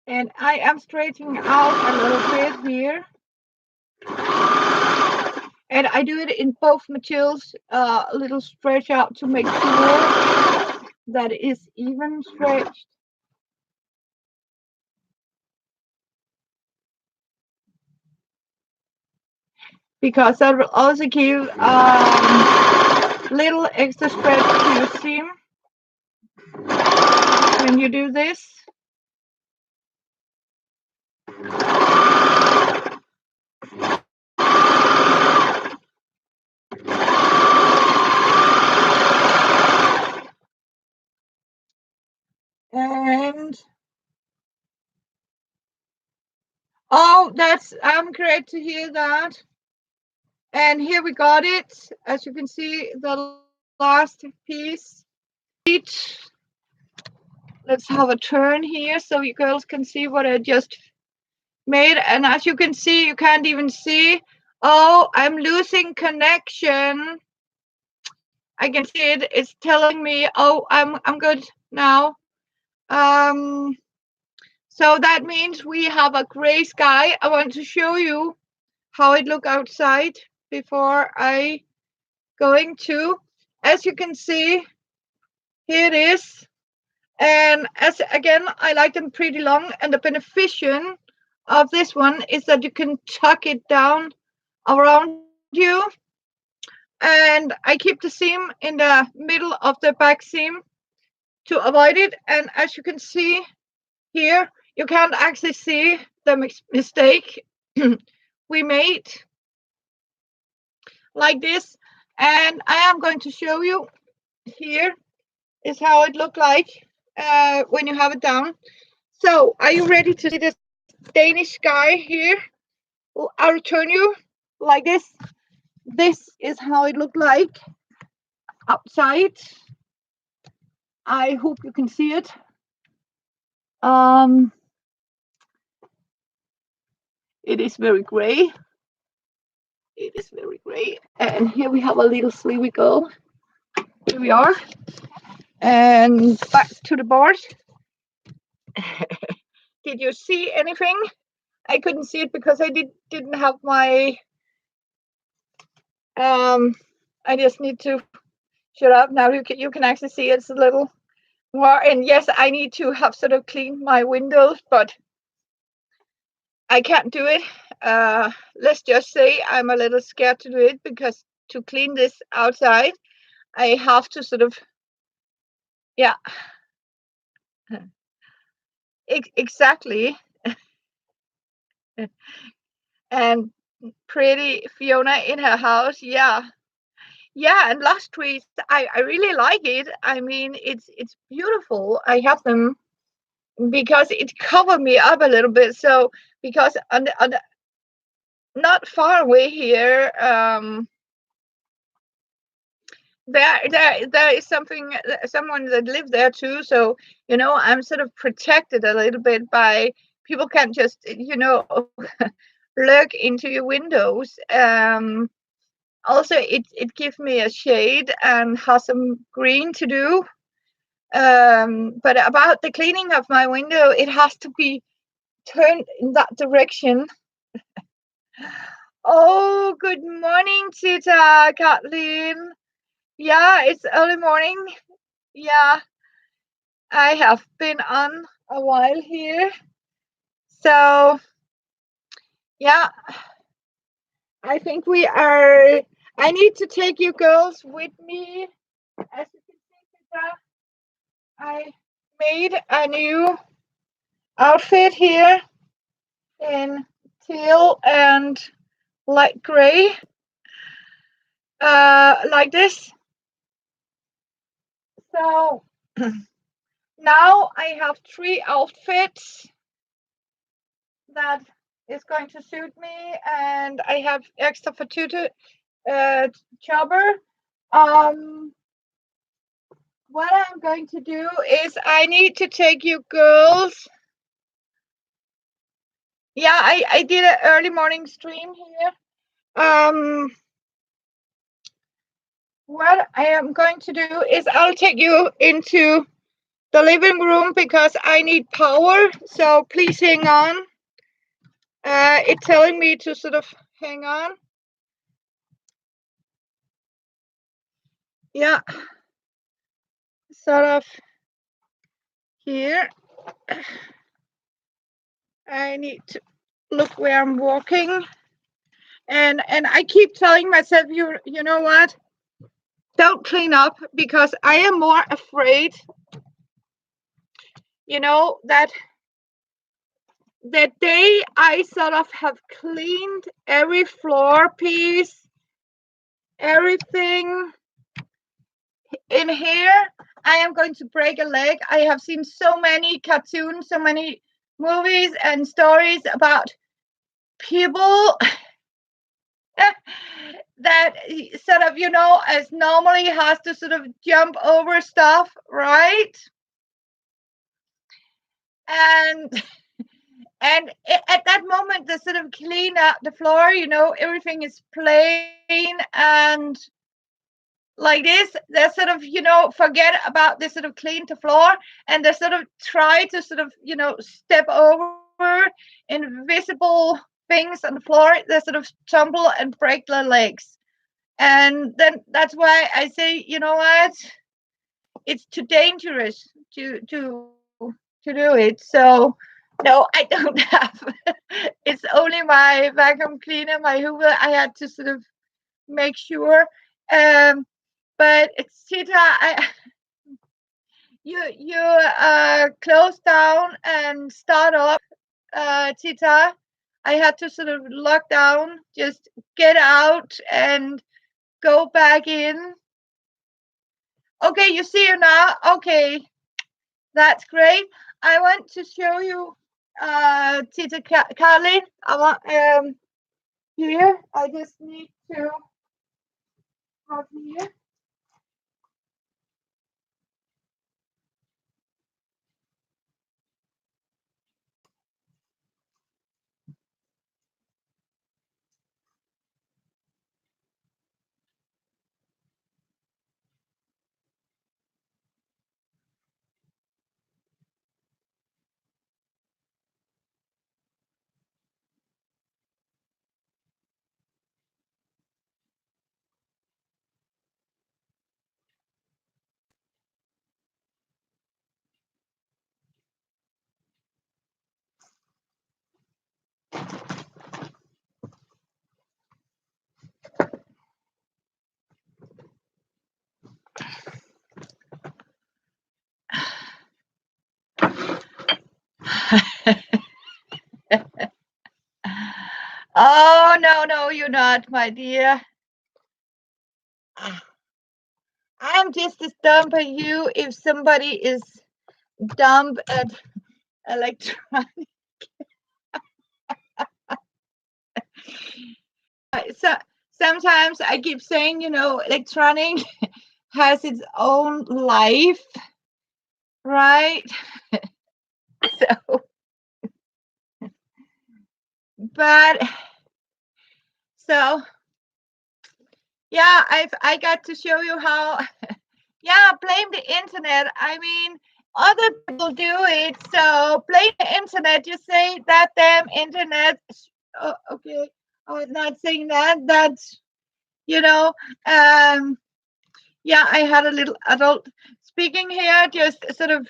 and I am straightening out a little bit here. And I do it in both materials, a little stretch out to make sure that it is even stretched. Because that will also give little extra stretch to your seam when you do this. And oh, I'm great to hear that. And here we got it. As you can see, the last piece. Let's have a turn here so you girls can see what I just made. And as you can see, you can't even see. Oh, I'm losing connection. I can see it. It's telling me, oh, I'm good now. Um, so that means we have a gray sky. I want to show you how it look outside before I going to. As you can see, here it is. And as again, I like them pretty long. And the beneficial of this one is that you can tuck it down around you. And I keep the seam in the middle of the back seam to avoid it. And as you can see here, you can't actually see the mistake we made like this. And I am going to show you here is how it looked like when you have it down. So are you ready to see this Danish sky here? I'll turn you like this. This is how it looked like outside. I hope you can see it. Um, it is very gray. It is very gray. And here we have a little sleepy girl. Here we are. And back to the board. Did you see anything? I couldn't see it because I didn't have my I just need to shut up now. You can actually see it's a little more. And yes, I need to have sort of cleaned my windows, but I can't do it. Let's just say I'm a little scared to do it because to clean this outside, I have to sort of, yeah, exactly. And pretty Fiona in her house, yeah. Yeah, and last trees, I really like it. I mean, it's beautiful. I have them because it covered me up a little bit. So because on the not far away here, there is someone that lived there too. So I'm sort of protected a little bit by people can't just look into your windows. Also, it gives me a shade and has some green to do. But about the cleaning of my window, it has to be turned in that direction. Oh, good morning, Tita, Kathleen. Yeah, it's early morning. Yeah, I have been on a while here. So, yeah, I think we are. I need to take you girls with me. As you can see, Tita, I made a new outfit here in teal and light gray, like this. So now I have 3 outfits that is going to suit me, and I have extra for chopper. Um, what I'm going to do is I need to take you girls. Yeah, I did an early morning stream here. What I am going to do is I'll take you into the living room because I need power. So please hang on. It's telling me to sort of hang on. Yeah, sort of here. I need to look where I'm walking. And I keep telling myself, you know what? Don't clean up because I am more afraid, that the day I sort of have cleaned every floor piece, everything in here, I am going to break a leg. I have seen so many cartoons, so many movies and stories about people that sort of, as normally has to sort of jump over stuff, right? And at that moment, the sort of clean up the floor, everything is plain and like this. They sort of, forget about this, sort of clean the floor, and they sort of try to sort of, step over invisible things on the floor. They sort of tumble and break their legs. And then that's why I say, you know what? It's too dangerous to do it. So no, I don't have. It's only my vacuum cleaner, my Hoover. I had to sort of make sure. Um, but it's Tita. You close down and start up, Tita. I had to sort of lock down, just get out and go back in. Okay, you see her now. Okay, that's great. I want to show you, Tita Carlin. I want here. I just need to have here. Oh no, no, you're not, my dear. I'm just as dumb as you if somebody is dumb at electronics. So sometimes I keep saying, electronic has its own life, right? So, but so yeah, I got to show you how. Yeah, blame the internet. I mean, other people do it, so blame the internet. You say that damn internet. Oh, okay, I was not saying that. That's you know, um, yeah, I had a little adult speaking here, just sort of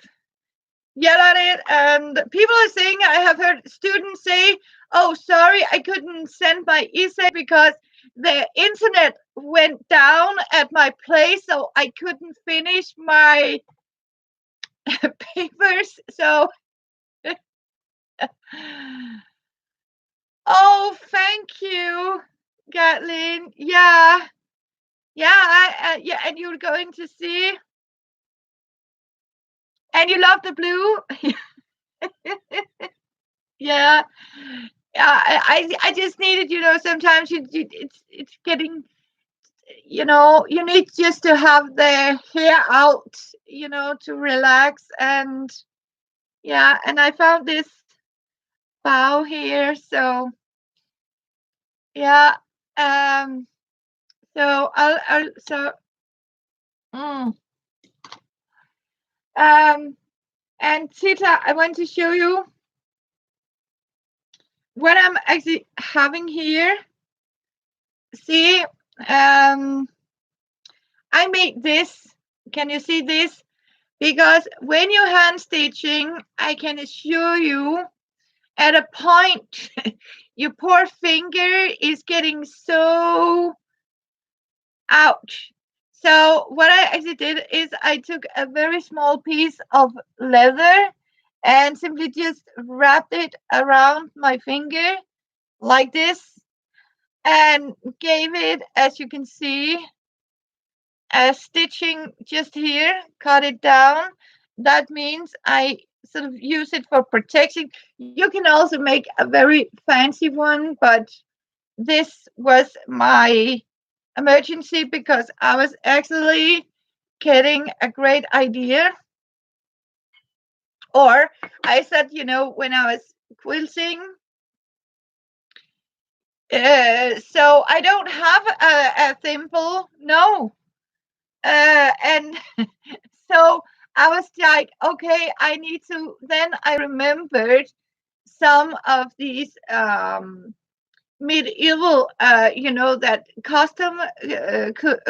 yell at it, and people are saying, I have heard students say, "Oh, sorry, I couldn't send my essay because the internet went down at my place, so I couldn't finish my papers." So, oh, thank you, Gatlin. Yeah, yeah, yeah, and you're going to see, and you love the blue. Yeah, yeah. I just needed, sometimes it's getting, you need just to have the hair out, to relax. And yeah, and I found this bow here, so yeah. Um, so I'll so mm, um, and Tita, I want to show you what I'm actually having here. See, I made this. Can you see this? Because when you're hand stitching, I can assure you, at a point, your poor finger is getting so ouch. So what I actually did is I took a very small piece of leather and simply just wrapped it around my finger like this and gave it, as you can see, a stitching just here, cut it down. That means I sort of use it for protection. You can also make a very fancy one, but this was my emergency because I was actually getting a great idea. Or I said, when I was quilting, so I don't have a thimble. No, And so I was like, okay, I need to. Then I remembered some of these medieval, that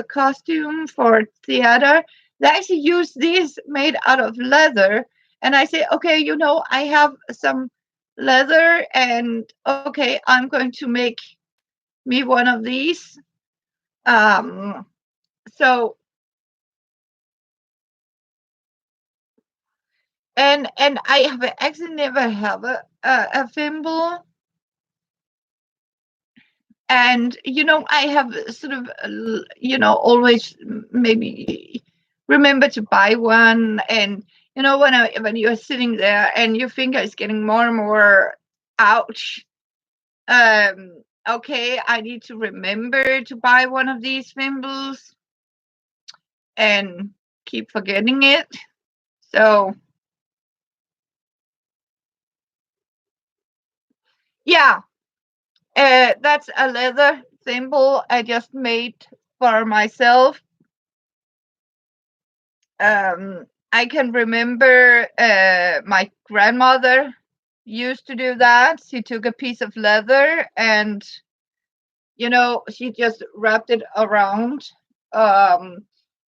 costume for theater. They actually use these made out of leather. And I say, okay, I have some leather, and okay, I'm going to make me one of these. Um, so and I have actually never have a thimble, and I have sort of always maybe remember to buy one, and when you're sitting there and your finger is getting more and more, ouch, okay, I need to remember to buy one of these thimbles and keep forgetting it. So yeah, that's a leather thimble I just made for myself. I can remember my grandmother used to do that. She took a piece of leather and she just wrapped it around, um,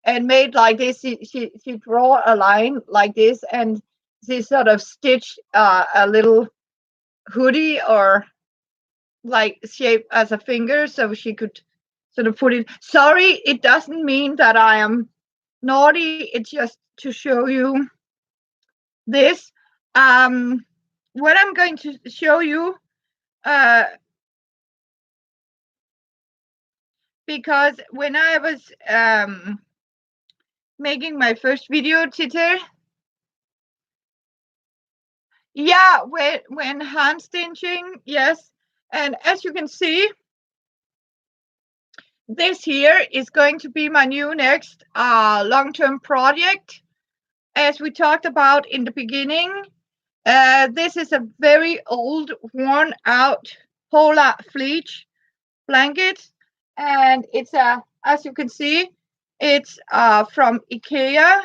and made like this. She draw a line like this, and she sort of stitched a little hoodie or like shape as a finger, so she could sort of put it. Sorry, it doesn't mean that I am naughty. It's just to show you this. Um, what I'm going to show you, uh, because when I was making my first video, Titter, yeah, when hand stitching, yes, and as you can see, this here is going to be my new next long-term project, as we talked about in the beginning. This is a very old, worn-out polar fleece blanket, and it's as you can see, it's from IKEA.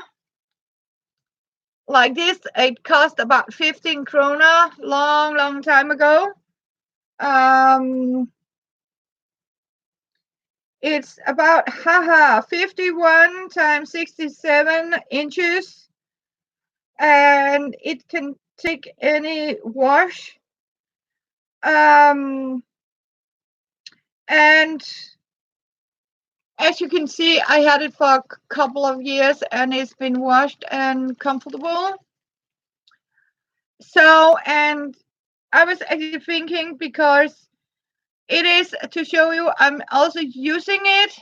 Like this, it cost about 15 krona, long time ago. Um, it's about 51 times 67 inches, and it can take any wash. And as you can see, I had it for a couple of years and it's been washed and comfortable. So, and I was actually thinking, because it is to show you, I'm also using it.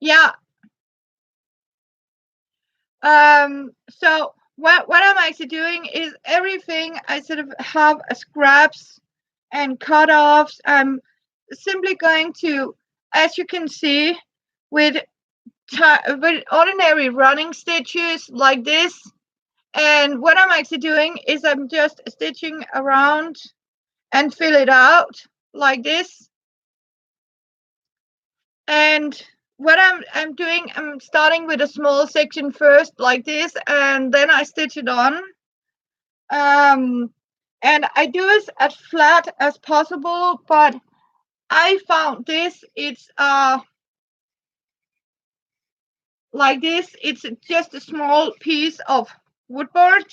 Yeah. So what I'm actually doing is everything I sort of have scraps and cut-offs. I'm simply going to, as you can see, with with ordinary running stitches like this. And what I'm actually doing is I'm just stitching around and fill it out like this. And what I'm doing, I'm starting with a small section first like this, and then I stitch it on. And I do it as flat as possible, but I found this, it's like this, it's just a small piece of woodboard.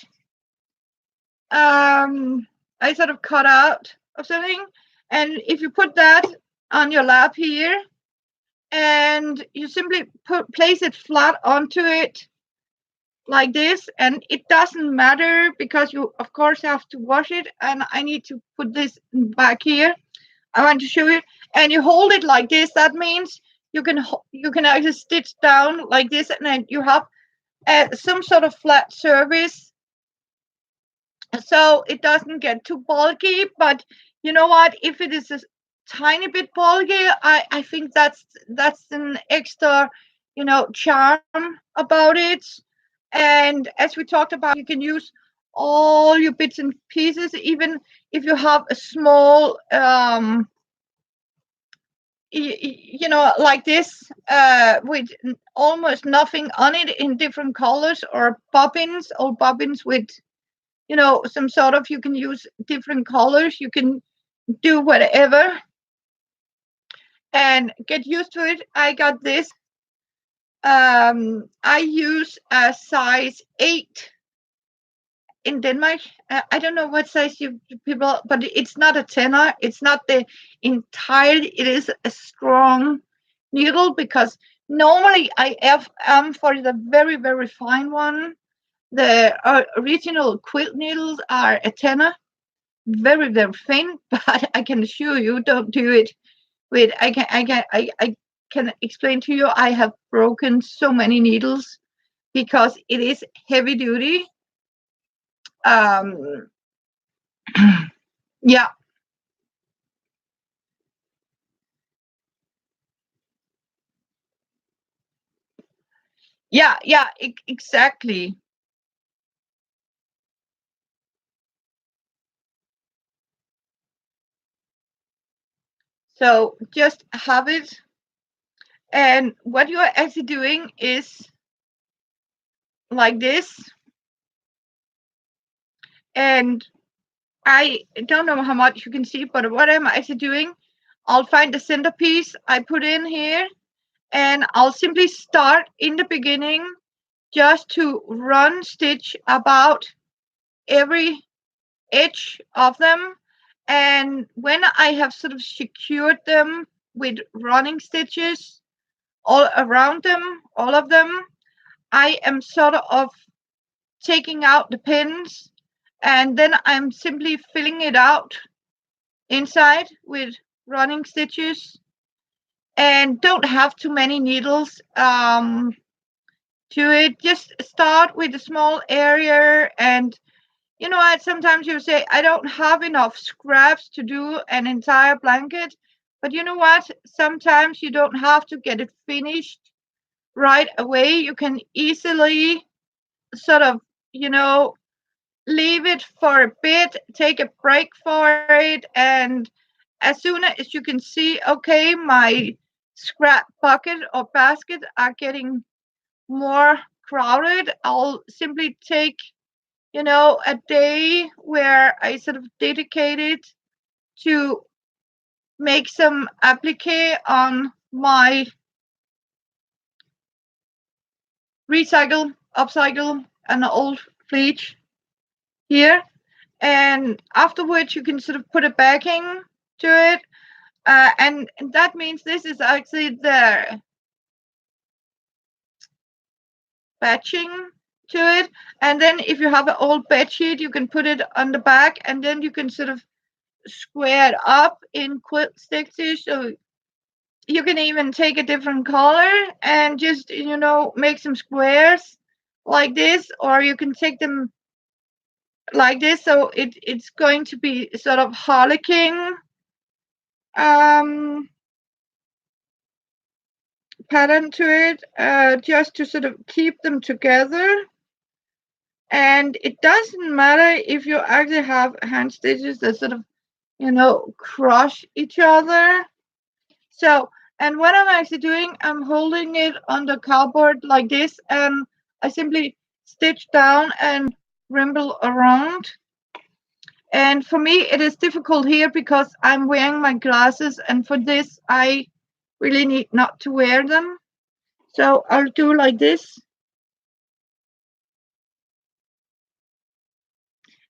I sort of cut out of something, and if you put that on your lap here, and you simply place it flat onto it like this, and it doesn't matter because you of course have to wash it, and I need to put this back here. I want to show you, and you hold it like this. That means you can actually stitch down like this, and then you have some sort of flat surface, so it doesn't get too bulky. But you know what, if it is a tiny bit bulky, I think that's an extra charm about it. And as we talked about, you can use all your bits and pieces, even if you have a small like this, with almost nothing on it in different colors, or bobbins, old bobbins with, some sort of, you can use different colors, you can do whatever and get used to it. I got this. I use a size 8 in Denmark. I don't know what size you people, but it's not a tenor. It's not the entire. It is a strong needle, because normally am for the very, very fine one. The original quilt needles are a tenor, very, very thin. But I can assure you, don't do it with. I can explain to you. I have broken so many needles because it is heavy duty. Um, yeah, yeah, exactly. So just have it. And what you are actually doing is like this. And I don't know how much you can see, but what I'm actually doing, I'll find the centerpiece I put in here, and I'll simply start in the beginning just to run stitch about every edge of them. And when I have sort of secured them with running stitches all around them, all of them, I am sort of taking out the pins, and then I'm simply filling it out inside with running stitches, and don't have too many needles to it. Just start with a small area. And you know what, sometimes you say, I don't have enough scraps to do an entire blanket. But you know what, sometimes you don't have to get it finished right away. You can easily sort of, you know, leave it for a bit, take a break for it, and as soon as you can see, okay, my scrap bucket or basket are getting more crowded, I'll simply take, a day where I sort of dedicated to make some applique on my recycle, upcycle, and old fleece here. And afterwards, you can sort of put a backing to it. And that means this is actually the batching to it. And then if you have an old bed sheet, you can put it on the back, and then you can sort of square it up in quilt stitches. So you can even take a different color and just, make some squares like this, or you can take them like this. So it's going to be sort of harlequin um, pattern to it, just to sort of keep them together. And it doesn't matter if you actually have hand stitches that sort of, crush each other. So, and what I'm actually doing, I'm holding it on the cardboard like this, and I simply stitch down and rimble around. And for me, it is difficult here because I'm wearing my glasses, and for this, I really need not to wear them. So I'll do like this.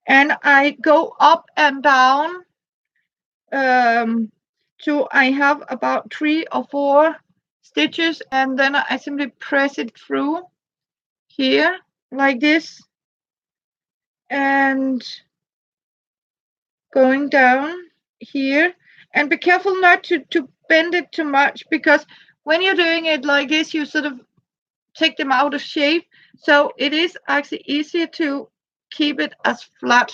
And I go up and down, um, to I have about 3 or 4 stitches, and then I simply press it through here like this, and going down here. And be careful not to bend it too much, because when you're doing it like this, you sort of take them out of shape. So it is actually easier to keep it as flat.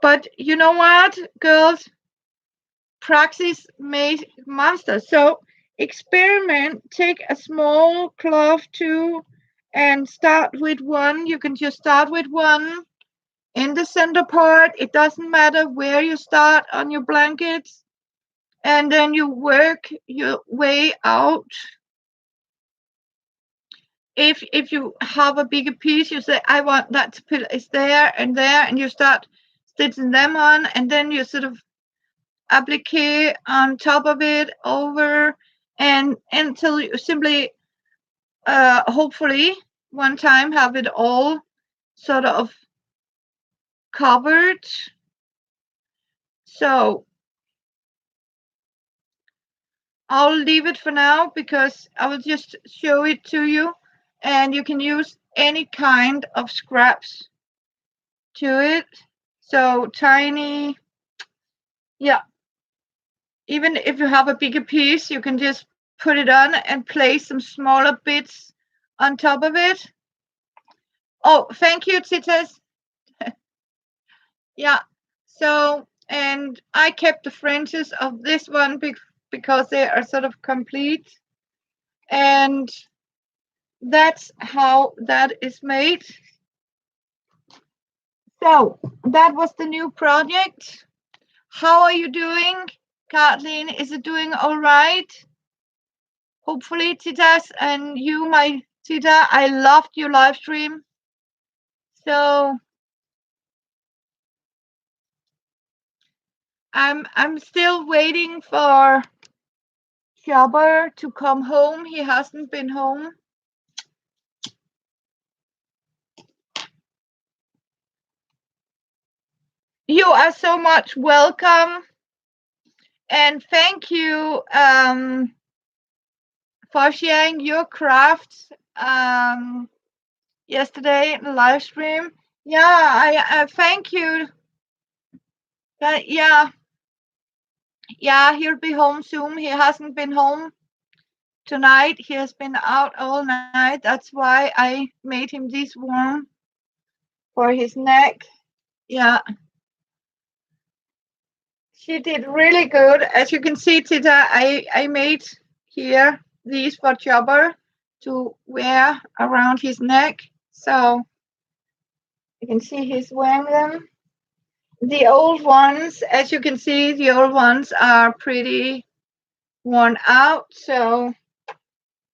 But you know what, girls? Practice makes master. So experiment, take a small cloth too, and start with one. You can just start with one in the center part. It doesn't matter where you start on your blankets. and then you work your way out. If you have a bigger piece, you say, I want that to put is there, and you start stitching them on, and then you sort of applique on top of it over, and until you simply hopefully one time have it all sort of covered. So I'll leave it for now because I will just show it to you, and you can use any kind of scraps to it. So tiny, yeah, even if you have a bigger piece, you can just put it on and place some smaller bits on top of it. Oh, thank you, Titas. Yeah. So, and I kept the fringes of this one because they are sort of complete. And that's how that is made. So, that was the new project. How are you doing, Kathleen? Is it doing all right? Hopefully, Titas, and you, my Tita, I loved your live stream. So I'm still waiting for Jabber to come home. He hasn't been home. You are so much welcome, and thank you for sharing your crafts yesterday in the live stream. Yeah, I thank you. Yeah, yeah, he'll be home soon. He hasn't been home tonight. He has been out all night. That's why I made him this warm for his neck. Yeah, she did really good. As you can see, Tita, I made here these for Jobber to wear around his neck. So you can see he's wearing them. The old ones, as you can see, the old ones are pretty worn out. So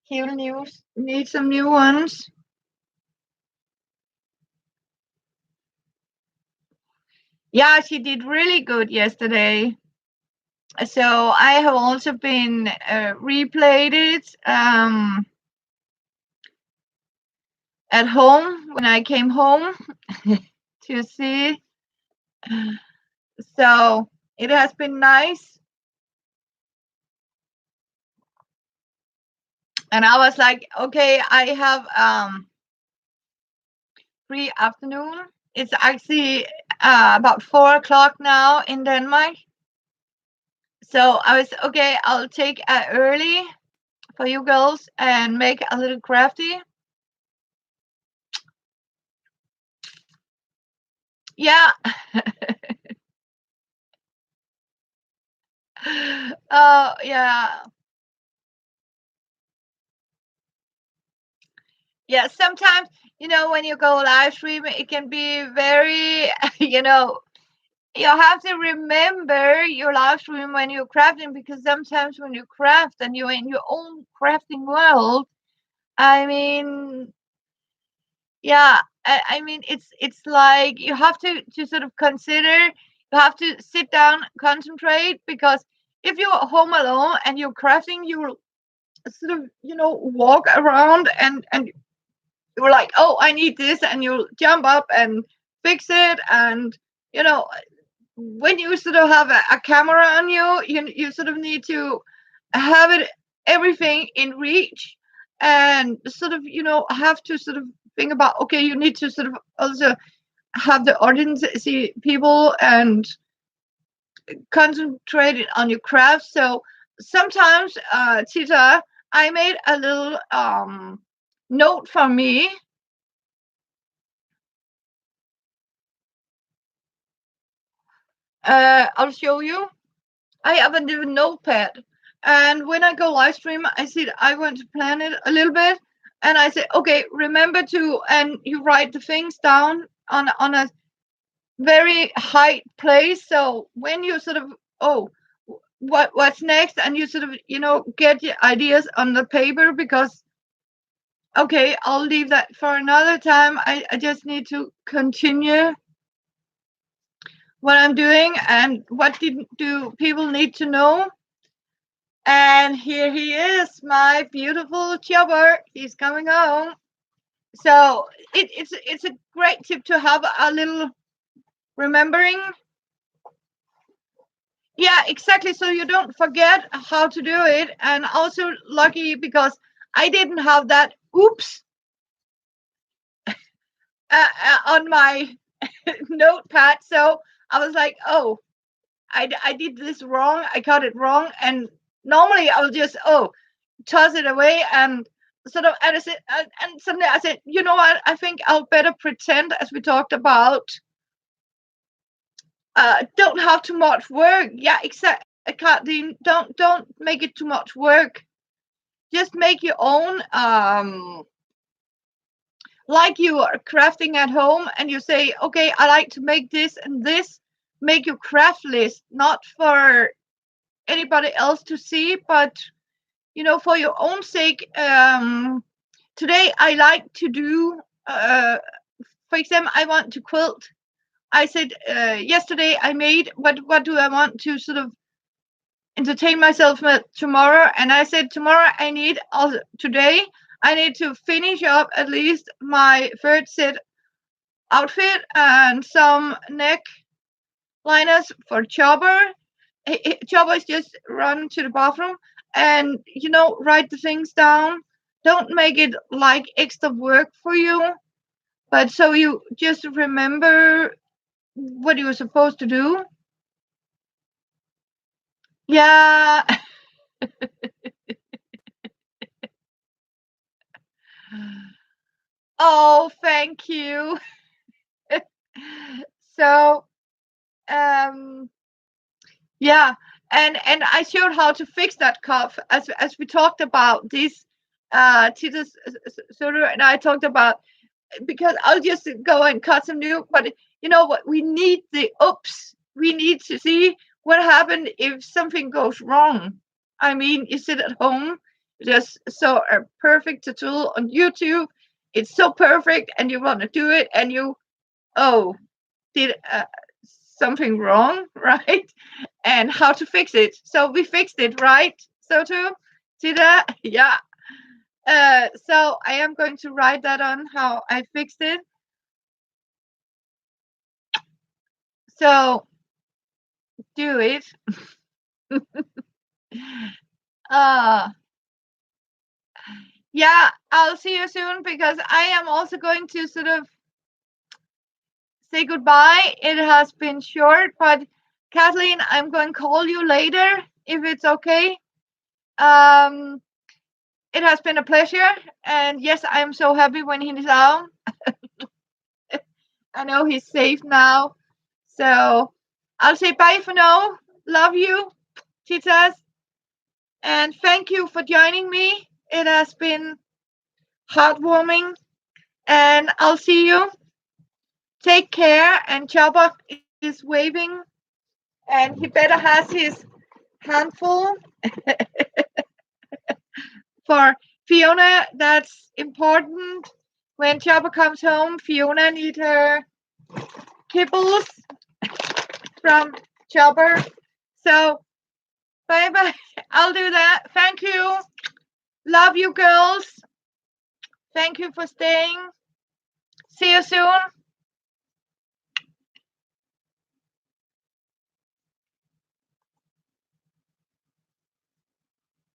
he'll need some new ones. Yeah, she did really good yesterday. So I have also been replayed it at home when I came home to see. So it has been nice. And I was like, okay, I have free afternoon. It's actually about 4 o'clock now in Denmark. So I was okay. I'll take early for you girls and make a little crafty. Yeah. Oh yeah. Yeah. Sometimes when you go live stream, it can be very you have to remember your live stream when you're crafting, because sometimes when you craft and you're in your own crafting world, I mean, yeah, I mean, it's like you have to sort of consider, you have to sit down, concentrate, because if you're home alone and you're crafting, you sort of walk around and you're like, oh, I need this, and you'll jump up and fix it, and you know when you sort of have a camera on you sort of need to have it everything in reach, and sort of have to sort of think about, okay, you need to sort of also have the audience see people and concentrate on your craft. So sometimes, Tita, I made a little note for me. I'll show you. I have a new notepad, and when I go live stream, I said I want to plan it a little bit, and I said, okay, remember to, and you write the things down on a very high place. So when you sort of, oh, what's next, and you sort of get your ideas on the paper, because okay, I'll leave that for another time. I just need to continue what I'm doing and what do people need to know. And here he is, my beautiful chopper. He's coming home. So it's a great tip to have a little remembering. Yeah, exactly. So you don't forget how to do it. And also lucky because I didn't have that oops on my notepad. So I was like, oh, I did this wrong. I got it wrong. And normally I'll just, toss it away and sort of, and, and suddenly I said, you know what? I think I'll better pretend, as we talked about, don't have too much work. Yeah, exactly. Don't make it too much work. Just make your own, like you are crafting at home, and you say, okay, I like to make this and this. Make your craft list, not for anybody else to see, but for your own sake. Today I like to do, for example, I want to quilt. I said, yesterday I made, what do I want to sort of entertain myself with tomorrow? And I said, tomorrow I need, also today I need to finish up at least my third set outfit and some neck liners for Chopper. Chopper is just run to the bathroom and write the things down. Don't make it like extra work for you, but so you just remember what you were supposed to do. Yeah. Oh, thank you. So, um, yeah, and I showed how to fix that cuff, as we talked about this. Titus Soder and I talked about, because I'll just go and cut some new. But you know what? We need the oops. We need to see what happened if something goes wrong. I mean, you sit at home, you just saw a perfect tutorial on YouTube. It's so perfect, and you want to do it, and you, oh, did something wrong, right? And how to fix it. So we fixed it, right? So too, did that? Yeah. So I am going to write that on how I fixed it. So do it. uh yeah, I'll see you soon, because I am also going to sort of say goodbye. It has been short, but Kathleen, I'm going to call you later if it's okay. Um, it has been a pleasure, and yes, I am so happy when he's out. I know he's safe now. So I'll say bye for now. Love you, Titas, and thank you for joining me. It has been heartwarming, and I'll see you. Take care. And Chaba is waving, and he better has his handful for Fiona. That's important. When Chaba comes home, Fiona needs her kibbles from Chopper. So bye bye. I'll do that. Thank you. Love you, girls. Thank you for staying. See you soon.